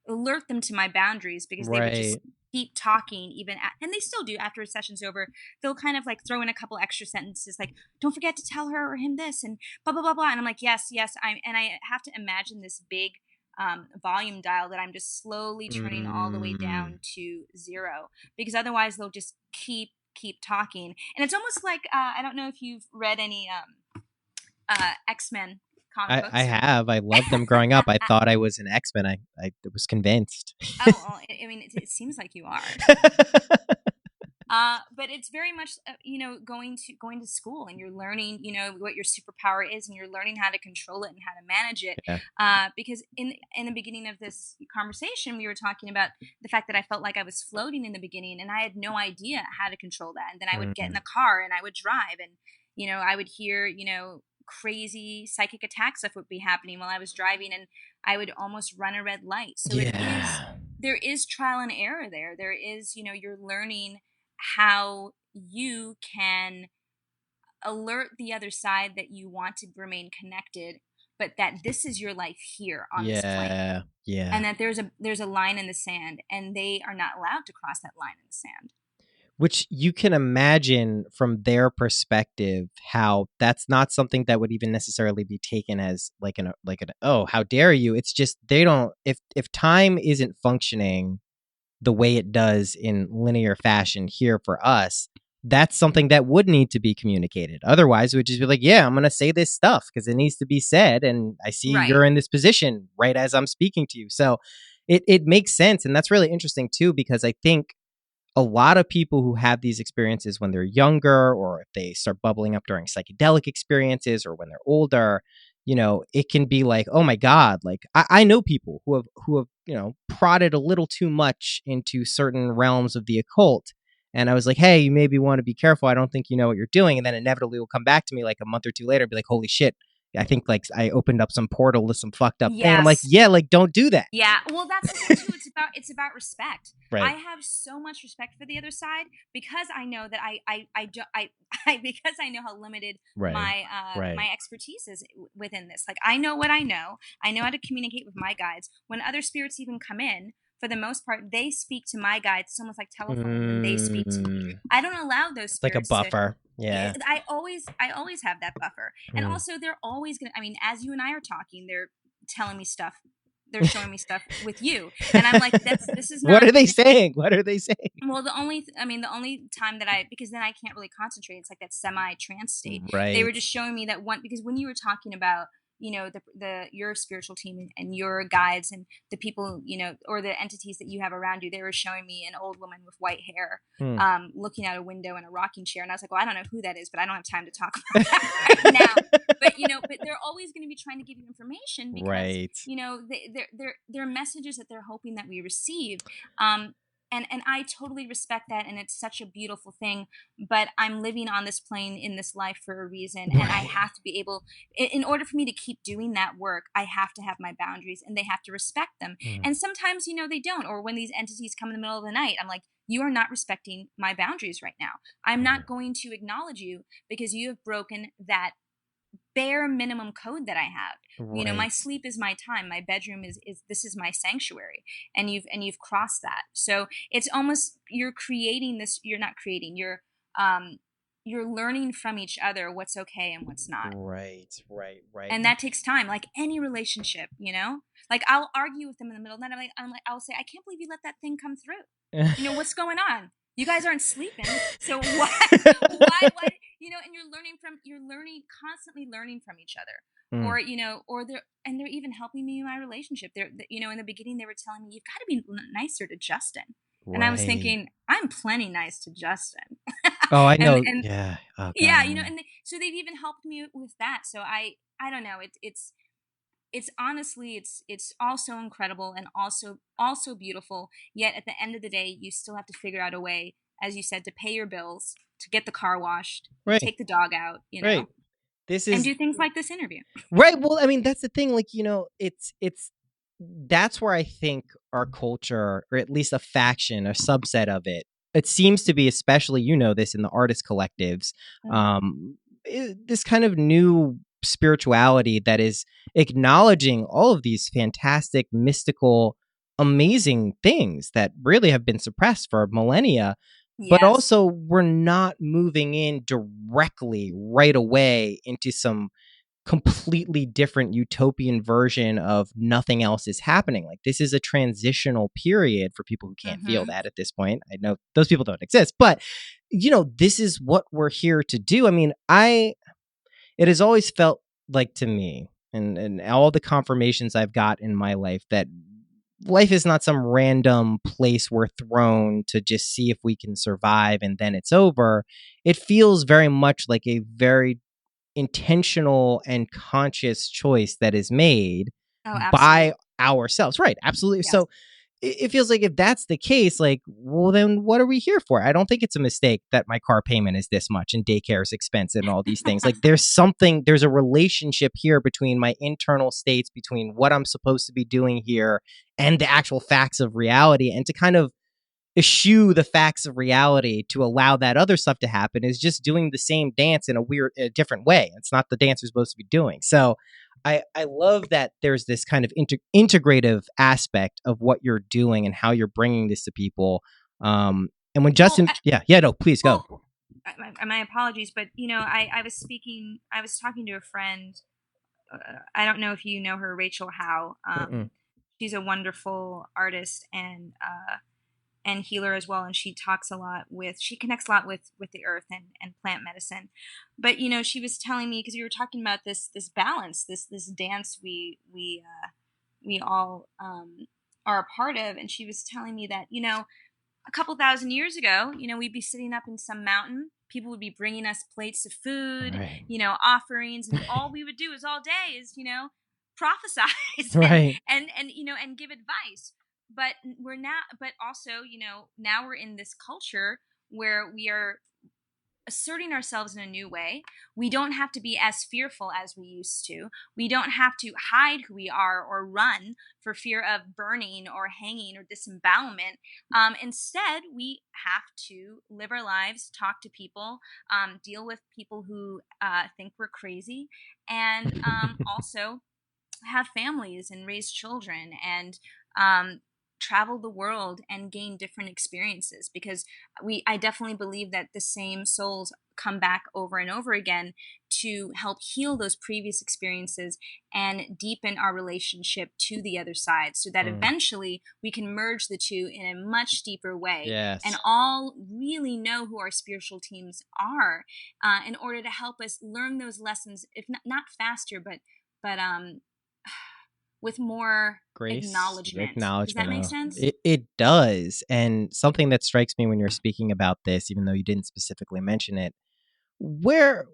alert them to my boundaries, because they would just keep talking and they still do after a session's over. They'll kind of like throw in a couple extra sentences like, don't forget to tell her or him this and blah blah blah blah, and I'm like, yes, I have to imagine this big volume dial that I'm just slowly turning all the way down to 0, because otherwise they'll just keep talking. And it's almost like I don't know if you've read any X-Men comic books. I have. I loved them growing up. I thought I was an X-Men. I was convinced. Oh, well, I mean, it seems like you are. But it's very much, going to school, and you're learning, what your superpower is, and you're learning how to control it and how to manage it. Yeah. Because in the beginning of this conversation, we were talking about the fact that I felt like I was floating in the beginning, and I had no idea how to control that. And then I would get in the car and I would drive, and I would hear, crazy psychic attack stuff would be happening while I was driving, and I would almost run a red light. So there is trial and error there. There is, you're learning how you can alert the other side that you want to remain connected, but that this is your life here on this plane. Yeah. And that there's a line in the sand, and they are not allowed to cross that line in the sand. Which you can imagine from their perspective how that's not something that would even necessarily be taken as like an oh, how dare you. It's just they don't, if time isn't functioning the way it does in linear fashion here for us, that's something that would need to be communicated. Otherwise, it would just be like, yeah, I'm going to say this stuff because it needs to be said. And I see you're in this position right as I'm speaking to you. So it makes sense. And that's really interesting too, because I think a lot of people who have these experiences when they're younger, or if they start bubbling up during psychedelic experiences, or when they're older, it can be like, oh my God, like I know people who have, prodded a little too much into certain realms of the occult. And I was like, hey, you maybe want to be careful. I don't think you know what you're doing. And then inevitably will come back to me like a month or two later and be like, holy shit, I think like I opened up some portal to some fucked up thing. I'm like, yeah, like don't do that. Yeah. Well, that's the thing too. It's about respect. Right. I have so much respect for the other side because I know that because I know how limited my expertise is within this. Like I know what I know. I know how to communicate with my guides. When other spirits even come in, for the most part, they speak to my guides. It's almost like telephone when they speak to me. I don't allow those spirits. Like a buffer. Yeah. I always have that buffer. And also they're always going to, as you and I are talking, they're telling me stuff. They're showing me stuff with you. And I'm like, this is not. What are they saying? What are they saying? Well, the only time that because then I can't really concentrate. It's like that semi-trance state. Right. They were just showing me that because when you were talking about, your spiritual team and your guides and the people, or the entities that you have around you, they were showing me an old woman with white hair, looking out a window in a rocking chair. And I was like, well, I don't know who that is, but I don't have time to talk about that right now. But they're always going to be trying to give you information because, they're messages that they're hoping that we receive. And I totally respect that, and it's such a beautiful thing, but I'm living on this plane in this life for a reason, and I have to be able, in order for me to keep doing that work, I have to have my boundaries, and they have to respect them. And sometimes, they don't, or when these entities come in the middle of the night, I'm like, you are not respecting my boundaries right now. I'm not going to acknowledge you because you have broken that bare minimum code that I have. Right. My sleep is my time. My bedroom is this is my sanctuary, and you've crossed that. So it's almost you're creating this. You're not creating. You're learning from each other what's okay and what's not. Right. And that takes time. Like any relationship, Like I'll argue with them in the middle of the night. I'll say, I can't believe you let that thing come through. What's going on? You guys aren't sleeping, so why? And you're constantly learning from each other, or they're even helping me in my relationship. They're, in the beginning they were telling me, you've got to be nicer to Justin, and I was thinking, I'm plenty nice to Justin. Oh, I know. and, yeah. Oh, yeah, and so they've even helped me with that. So I don't know. It's honestly, it's also incredible and also beautiful. Yet at the end of the day, you still have to figure out a way, as you said, to pay your bills, to get the car washed, take the dog out, Right. and do things like this interview. Right. Well, I mean, that's the thing. Like, that's where I think our culture, or at least a faction, a subset of it, it seems to be, especially, this in the artist collectives, this kind of new spirituality that is acknowledging all of these fantastic, mystical, amazing things that really have been suppressed for millennia. Yes. But also we're not moving in directly right away into some completely different utopian version of nothing else is happening. Like, this is a transitional period for people who can't feel that at this point. I know those people don't exist, but this is what we're here to do. I mean, it has always felt like to me, and all the confirmations I've got in my life, that life is not some random place we're thrown to just see if we can survive and then it's over. It feels very much like a very intentional and conscious choice that is made Oh, by absolutely. ourselves. Right. Absolutely. Yes. So it feels like if that's the case, like, well, then what are we here for? I don't think it's a mistake that my car payment is this much and daycare is expensive and all these things. Like there's a relationship here between my internal states, between what I'm supposed to be doing here and the actual facts of reality. And to kind of eschew the facts of reality to allow that other stuff to happen is just doing the same dance in a different way. It's not the dance we're supposed to be doing. So I love that there's this kind of integrative aspect of what you're doing and how you're bringing this to people. And when Justin, no, please go. Well, my apologies, but I was talking to a friend. I don't know if you know her, Rachel Howe. She's a wonderful artist and healer as well, and she connects a lot with the earth and plant medicine. But she was telling me, because we were talking about this balance, this dance we all are a part of, and she was telling me that a couple thousand years ago, we'd be sitting up in some mountain. People would be bringing us plates of food, Right. Offerings, and all we would do is all day is prophesize Right. and give advice. But also, now we're in this culture where we are asserting ourselves in a new way. We don't have to be as fearful as we used to. We don't have to hide who we are or run for fear of burning or hanging or disembowelment. Instead, we have to live our lives, talk to people, deal with people who think we're crazy, and also have families and raise children and travel the world and gain different experiences, because I definitely believe that the same souls come back over and over again to help heal those previous experiences and deepen our relationship to the other side, so that eventually we can merge the two in a much deeper way. Yes. And all really know who our spiritual teams are, in order to help us learn those lessons, if not faster, but with more Grace, acknowledgement. Does that make sense? It does. And something that strikes me when you're speaking about this, even though you didn't specifically mention it, where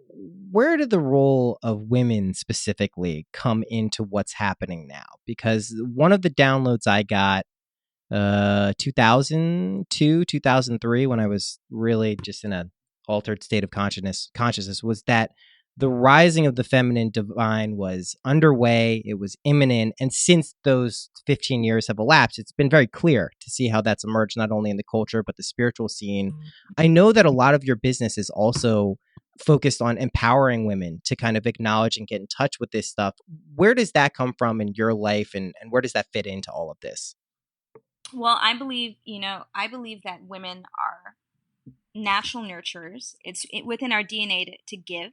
did the role of women specifically come into what's happening now? Because one of the downloads I got 2002, 2003, when I was really just in an altered state of consciousness, was that the rising of the feminine divine was underway. It was imminent. And since those 15 years have elapsed, it's been very clear to see how that's emerged, not only in the culture, but the spiritual scene. I know that a lot of your business is also focused on empowering women to kind of acknowledge and get in touch with this stuff. Where does that come from in your life, and where does that fit into all of this? Well, I believe that women are natural nurturers. It's within our DNA to give,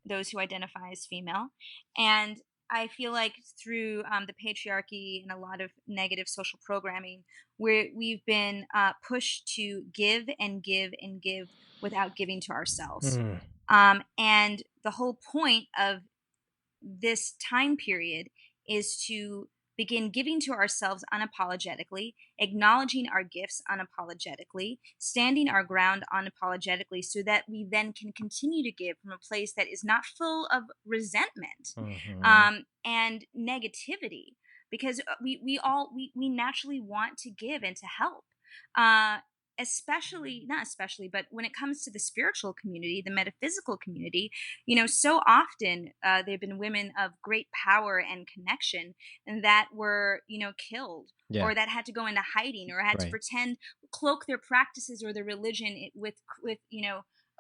those who identify as female. And I feel like through the patriarchy and a lot of negative social programming, we've been pushed to give and give and give without giving to ourselves. And the whole point of this time period is to begin giving to ourselves unapologetically, acknowledging our gifts unapologetically, standing our ground unapologetically, so that we then can continue to give from a place that is not full of resentment and negativity, because we naturally want to give and to help. Not especially, but when it comes to the spiritual community, the metaphysical community, so often there have been women of great power and connection, and that were, killed, or that had to go into hiding, or had to pretend, cloak their practices or their religion with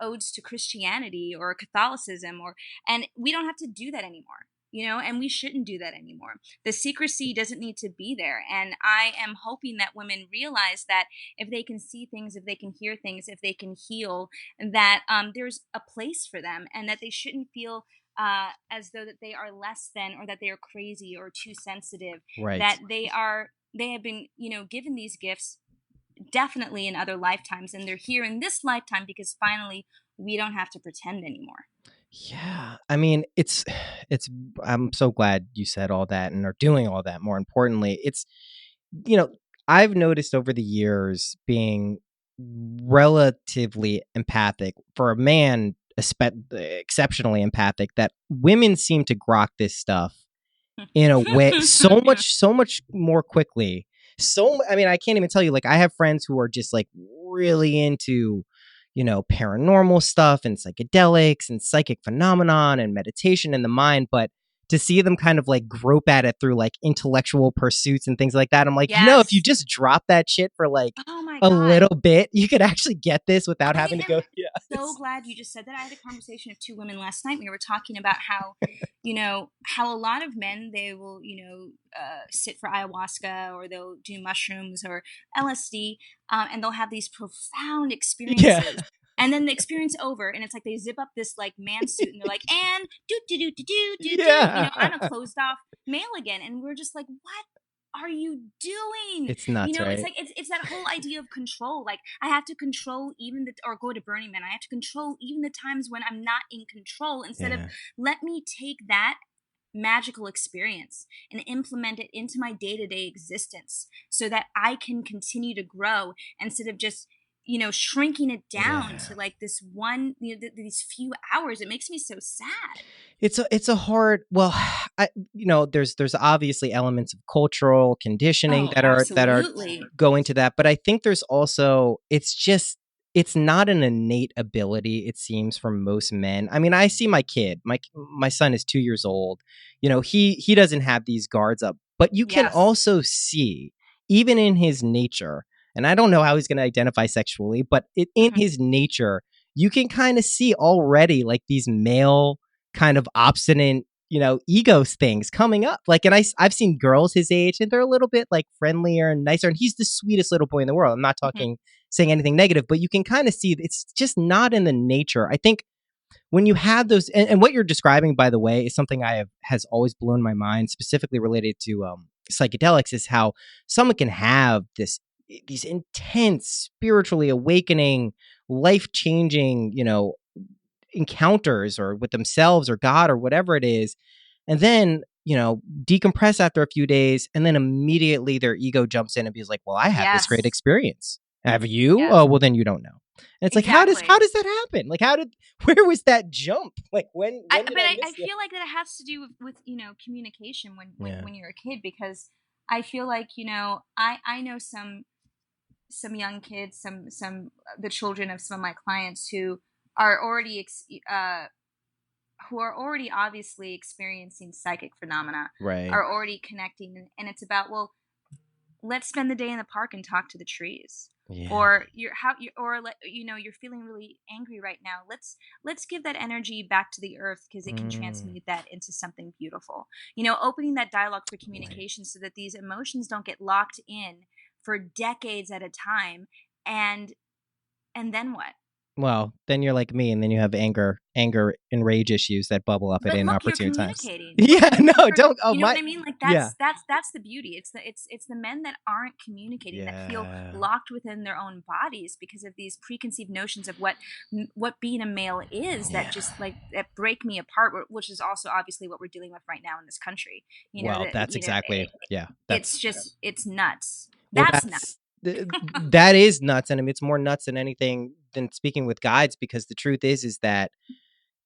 odes to Christianity or Catholicism, and we don't have to do that anymore. And we shouldn't do that anymore. The secrecy doesn't need to be there. And I am hoping that women realize that if they can see things, if they can hear things, if they can heal, that there's a place for them, and that they shouldn't feel as though that they are less than, or that they are crazy or too sensitive. Right. That they have been, given these gifts definitely in other lifetimes, and they're here in this lifetime because finally we don't have to pretend anymore. Yeah. I mean, it's I'm so glad you said all that and are doing all that. More importantly, it's, you know, I've noticed over the years being relatively empathic for a man, exceptionally empathic, that women seem to grok this stuff in a way so much more quickly. I mean, I can't even tell you, like, I have friends who are just like really into, paranormal stuff and psychedelics and psychic phenomenon and meditation in the mind, but to see them kind of like grope at it through like intellectual pursuits and things like that, I'm like, if you Yes. just drop that shit for like Oh my a God. little bit, you could actually get this without having to go. I'm so glad you just said that. I had a conversation with two women last night. We were talking about how, how a lot of men, they will, sit for ayahuasca or they'll do mushrooms or LSD, and they'll have these profound experiences. Yeah. And then the experience over, and it's like they zip up this like man suit, and they're like, and do do do do do do do. Yeah. I'm a closed off male again, and we're just like, what are you doing? It's nuts, right? It's like it's that whole idea of control. Like I have to control or go to Burning Man. I have to control even the times when I'm not in control. Instead of let me take that magical experience and implement it into my day-to-day existence so that I can continue to grow instead of just shrinking it down to like this one, these few hours. It makes me so sad. It's a hard, well, there's obviously elements of cultural conditioning that are going to that, but I think there's also, it's not an innate ability, it seems, for most men. I mean, I see my kid, my son is 2 years old. He doesn't have these guards up, but you can also see, even in his nature, and I don't know how he's going to identify sexually, but in his nature, you can kind of see already like these male kind of obstinate, egos things coming up. Like, and I've seen girls his age and they're a little bit like friendlier and nicer. And he's the sweetest little boy in the world. I'm not saying anything negative, but you can kind of see it's just not in the nature. I think when you have those, and what you're describing, by the way, is something has always blown my mind, specifically related to psychedelics, is how someone can have these intense, spiritually awakening, life-changing, encounters or with themselves or God or whatever it is, and then, decompress after a few days, and then immediately their ego jumps in and be like, well, I had this great experience. Have you? Oh, well, then you don't know. And it's like, how does that happen? Like, where was that jump? Like, when I feel like that it has to do with communication when you're a kid, because I feel like, I know some young kids, some the children of some of my clients who are already obviously experiencing psychic phenomena, right? Are already connecting, and it's about, well, let's spend the day in the park and talk to the trees. Yeah. Or you're feeling really angry right now. Let's give that energy back to the earth, because it can transmute that into something beautiful. Opening that dialogue for communication, so that these emotions don't get locked in for decades at a time, and then what? Well, then you're like me, and then you have anger and rage issues that bubble up at inopportune times. Yeah, no, don't. Oh, you know what I mean? Like that's the beauty. It's the men that aren't communicating, that feel locked within their own bodies because of these preconceived notions of what being a male is, that just like that break me apart. Which is also obviously what we're dealing with right now in this country. It's nuts. That's nuts. That is nuts, and I mean, it's more nuts than anything than speaking with guides, because the truth is that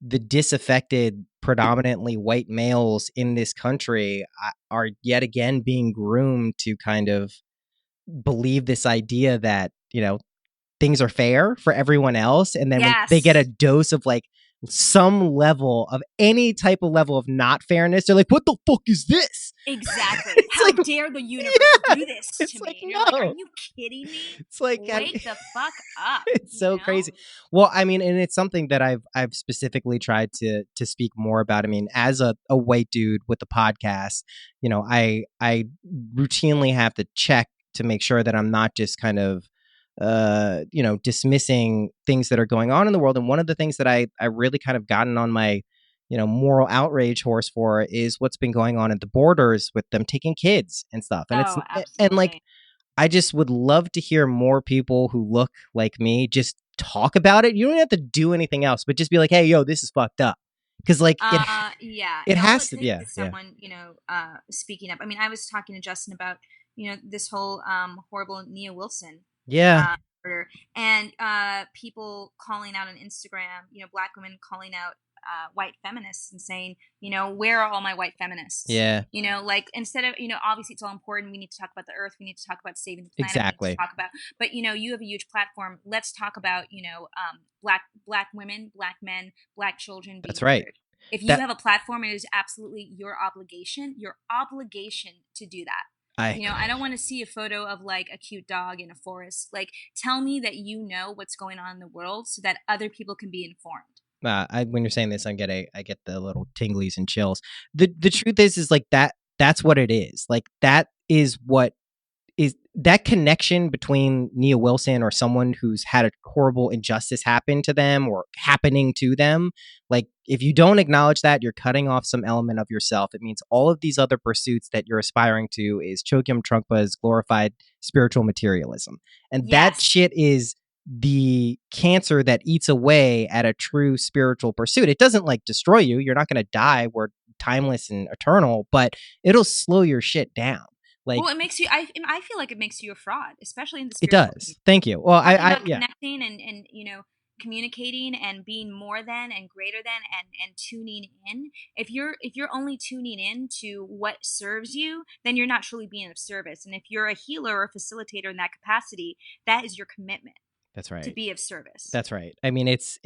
the disaffected, predominantly white males in this country are yet again being groomed to kind of believe this idea that things are fair for everyone else, and then when they get a dose of like some level of any type of level of not fairness, they're like, what the fuck is this? Exactly. How dare the universe do this to me? You're like, are you kidding me? It's like, wake the fuck up. It's so crazy. Well, I mean, and it's something that I've specifically tried to speak more about. I mean, as a white dude with the podcast, I routinely have to check to make sure that I'm not just kind of dismissing things that are going on in the world. And one of the things that I really kind of gotten on my, moral outrage horse for is what's been going on at the borders with them taking kids and stuff. And and like, I just would love to hear more people who look like me just talk about it. You don't have to do anything else, but just be like, hey, yo, this is fucked up. Because like Yeah. it All has it to. takes Yeah, is yeah, someone, speaking up. I mean, I was talking to Justin about, this whole horrible Nia Wilson yeah, murder, and people calling out on Instagram, black women calling out white feminists and saying, where are all my white feminists? yeah. Like, instead of, obviously it's all important. We need to talk about the earth. We need to talk about saving the planet. We need Exactly. to talk about, but you have a huge platform. Let's talk about, black women, black men, black children being That's right. murdered. If you That have a platform, it is absolutely your obligation to do that. I I don't want to see a photo of like a cute dog in a forest. Like, tell me that you know what's going on in the world so that other people can be informed. when you're saying this, I get the little tinglies and chills. The truth is like that. That's what it is. Like that is what is that connection between Nia Wilson or someone who's had a horrible injustice happen to them or happening to them. Like, if you don't acknowledge that, you're cutting off some element of yourself. It means all of these other pursuits that you're aspiring to is Chogyam Trungpa's glorified spiritual materialism. And that Yes. shit is the cancer that eats away at a true spiritual pursuit. It doesn't like destroy you. You're not going to die. We're timeless and eternal, but it'll slow your shit down. Like, Well, it makes you. I feel like it makes you a fraud, especially in the it spiritual does. Thank you. Well, talking I about yeah, connecting and communicating and being more than and greater than and tuning in. If you're only tuning in to what serves you, then you're not truly being of service. And if you're a healer or a facilitator in that capacity, that is your commitment that's to right. be of service. That's right. I mean, it's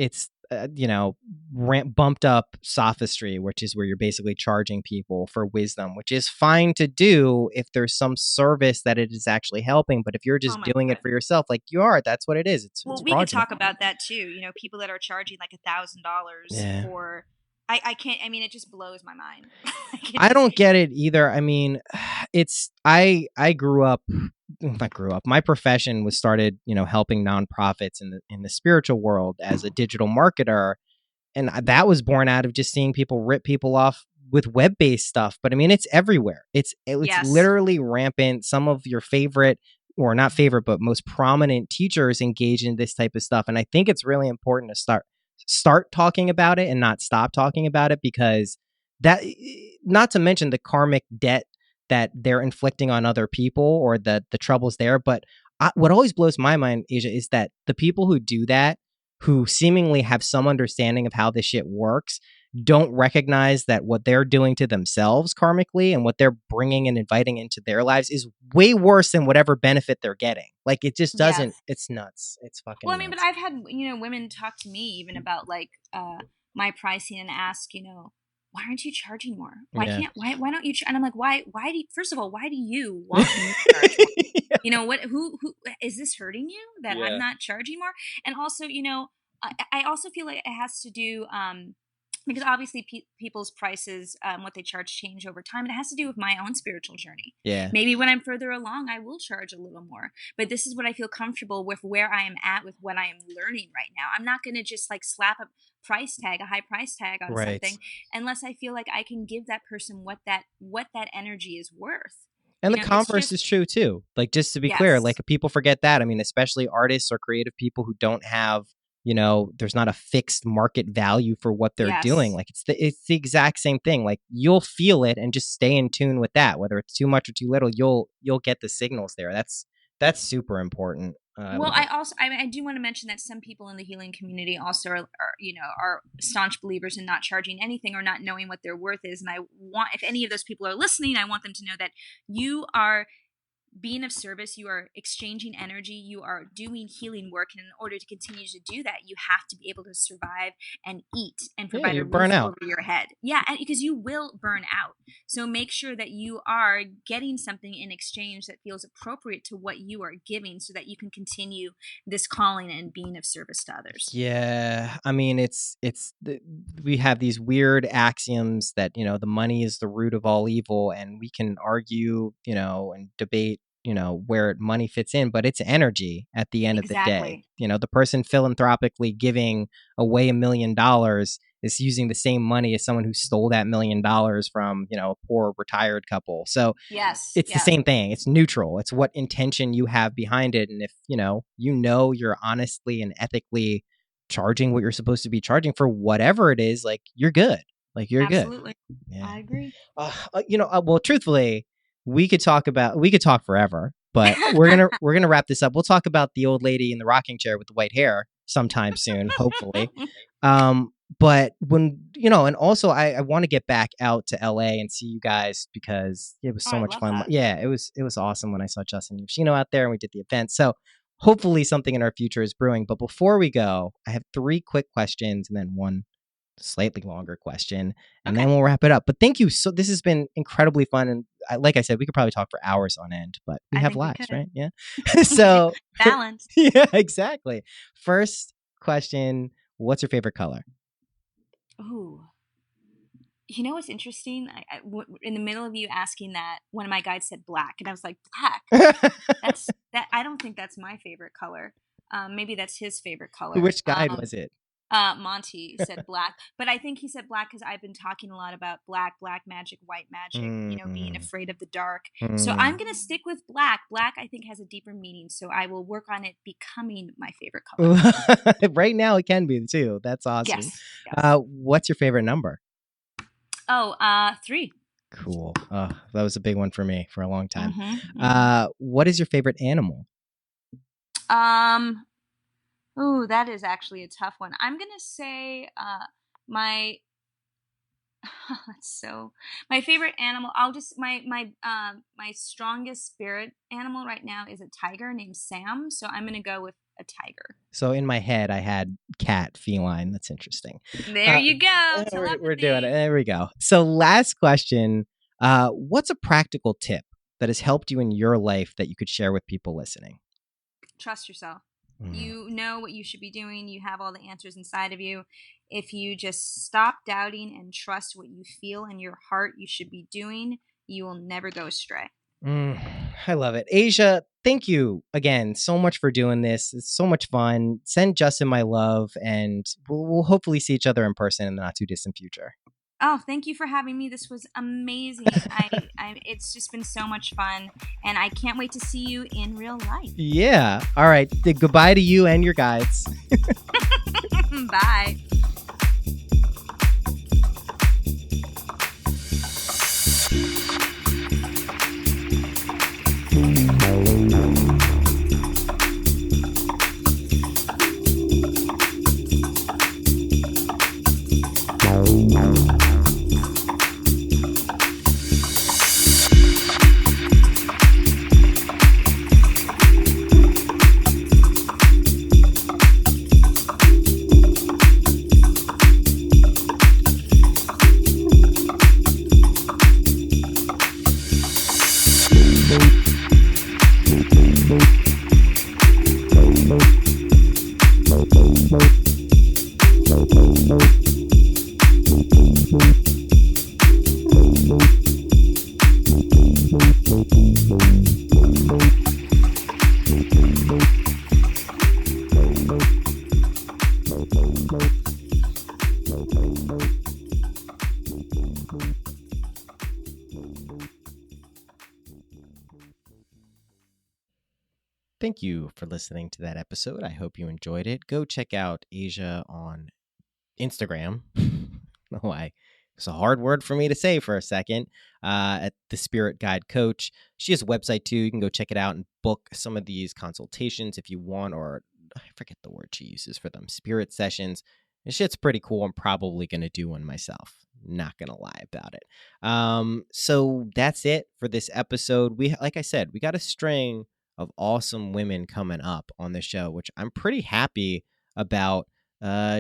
bumped up sophistry, which is where you're basically charging people for wisdom, which is fine to do if there's some service that it is actually helping. But if you're just my doing God. it for yourself, like you are, that's what it is. It's Well, it's we could fraudulent. talk about that too. People that are charging like $1,000 Yeah. for. I can't. I mean, it just blows my mind. I don't get it either. I mean, it's I grew up. Not grew up. My profession was started, helping nonprofits in the spiritual world as a digital marketer, and that was born out of just seeing people rip people off with web-based stuff. But I mean, it's everywhere. It's Yes. literally rampant. Some of your favorite, or not favorite, but most prominent teachers engage in this type of stuff, and I think it's really important to start talking about it and not stop talking about it, because that, not to mention the karmic debt that they're inflicting on other people or the troubles there. But what always blows my mind, Asia, is that the people who do that, who seemingly have some understanding of how this shit works, don't recognize that what they're doing to themselves karmically and what they're bringing and inviting into their lives is way worse than whatever benefit they're getting. Like, it just doesn't. Yes. It's nuts. It's fucking Well, I mean, nuts. but I've had women talk to me even about like my pricing and ask, why aren't you charging more? Why Yeah. can't why don't you? And I'm like, why do you, first of all, why do you want me to charge more? What? Who is this hurting you that Yeah. I'm not charging more? And also, I also feel like it has to do because obviously people's prices, what they charge, change over time. And it has to do with my own spiritual journey. Yeah. Maybe when I'm further along, I will charge a little more. But this is what I feel comfortable with, where I am at with what I am learning right now. I'm not going to just like slap a high price tag on Right. something unless I feel like I can give that person what that energy is worth. And You the know, it's converse just- is true too. Like, just to be clear, Yes. like, people forget that. I mean, especially artists or creative people who don't have, there's not a fixed market value for what they're Yes. doing. Like, it's the exact same thing. Like, you'll feel it and just stay in tune with that. Whether it's too much or too little, you'll get the signals there. That's super important. Well, I do want to mention that some people in the healing community also are staunch believers in not charging anything or not knowing what their worth is. And I want, if any of those people are listening, I want them to know that you are being of service, you are exchanging energy, you are doing healing work, and in order to continue to do that, you have to be able to survive and eat and provide you a burn roof out. over your head. Yeah, and because you will burn out. So make sure that you are getting something in exchange that feels appropriate to what you are giving, so that you can continue this calling and being of service to others. Yeah, I mean, we have these weird axioms that the money is the root of all evil, and we can argue, and debate, where money fits in, but it's energy at the end of the day. Exactly. The person philanthropically giving away $1 million is using the same money as someone who stole that $1 million from, a poor retired couple. So Yes, it's the same thing. It's neutral. It's what intention you have behind it. And if, you're honestly and ethically charging what you're supposed to be charging for whatever it is, like you're good. Like you're Absolutely. good. Yeah. I agree. Well, truthfully, we could talk forever, but we're gonna wrap this up. We'll talk about the old lady in the rocking chair with the white hair sometime soon, hopefully. But when and also I want to get back out to LA and see you guys because it was so I much love fun. that. Yeah, it was awesome when I saw Justin Yoshino out there and we did the event. So hopefully something in our future is brewing. But before we go, I have 3 quick questions and then one slightly longer question, and then we'll wrap it up. But thank you. So this has been incredibly fun, and like I said, we could probably talk for hours on end, but we have lives, right? Yeah. So balance. Yeah, exactly. First question: what's your favorite color? Ooh. You know what's interesting? In the middle of you asking that, one of my guides said black, and I was like, black? I don't think that's my favorite color. Maybe that's his favorite color. Which guide was it? Monty said black, but I think he said black because I've been talking a lot about black magic, white magic, being afraid of the dark. So I'm going to stick with black. Black, I think, has a deeper meaning. So I will work on it becoming my favorite color. Right now, it can be too. That's awesome. Yes. What's your favorite number? 3. Cool. That was a big one for me for a long time. What is your favorite animal? Oh, that is actually a tough one. I'm gonna say my my favorite animal. I'll just my strongest spirit animal right now is a tiger named Sam. So I'm gonna go with a tiger. So in my head, I had cat, feline. That's interesting. There you go. We're doing it. There we go. So last question. What's a practical tip that has helped you in your life that you could share with people listening? Trust yourself. You know what you should be doing. You have all the answers inside of you. If you just stop doubting and trust what you feel in your heart you should be doing, you will never go astray. I love it. Aja, thank you again so much for doing this. It's so much fun. Send Justin my love, and we'll hopefully see each other in person in the not too distant future. Oh, thank you for having me. This was amazing. It's just been so much fun, and I can't wait to see you in real life. Yeah. All right. Goodbye to you and your guides. Bye. Thank you for listening to that episode. I hope you enjoyed it. Go check out Aja on Instagram. Why? It's a hard word for me to say for a second. At the Spirit Guide Coach. She has a website too. You can go check it out and book some of these consultations if you want, or I forget the word she uses for them. Spirit sessions. This shit's pretty cool. I'm probably going to do one myself. Not going to lie about it. So that's it for this episode. Like I said, we got a string of awesome women coming up on the show, which I'm pretty happy about,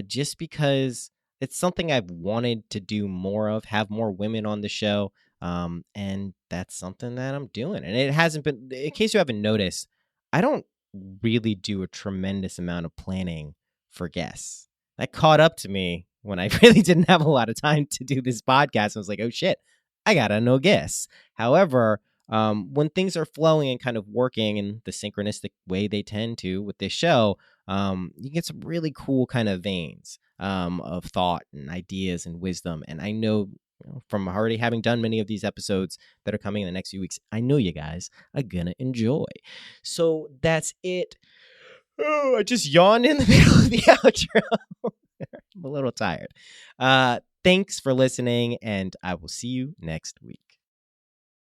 just because it's something I've wanted to do more of, have more women on the show. And that's something that I'm doing. And it hasn't been, in case you haven't noticed, I don't really do a tremendous amount of planning for guests. That caught up to me when I really didn't have a lot of time to do this podcast. I was like, oh shit, I gotta know guests. However, when things are flowing and kind of working in the synchronistic way they tend to with this show, you get some really cool kind of veins of thought and ideas and wisdom. And I know, from already having done many of these episodes that are coming in the next few weeks, I know you guys are gonna enjoy. So that's it Oh, I just yawned in the middle of the outro. I'm a little tired. Thanks for listening, and I will see you next week.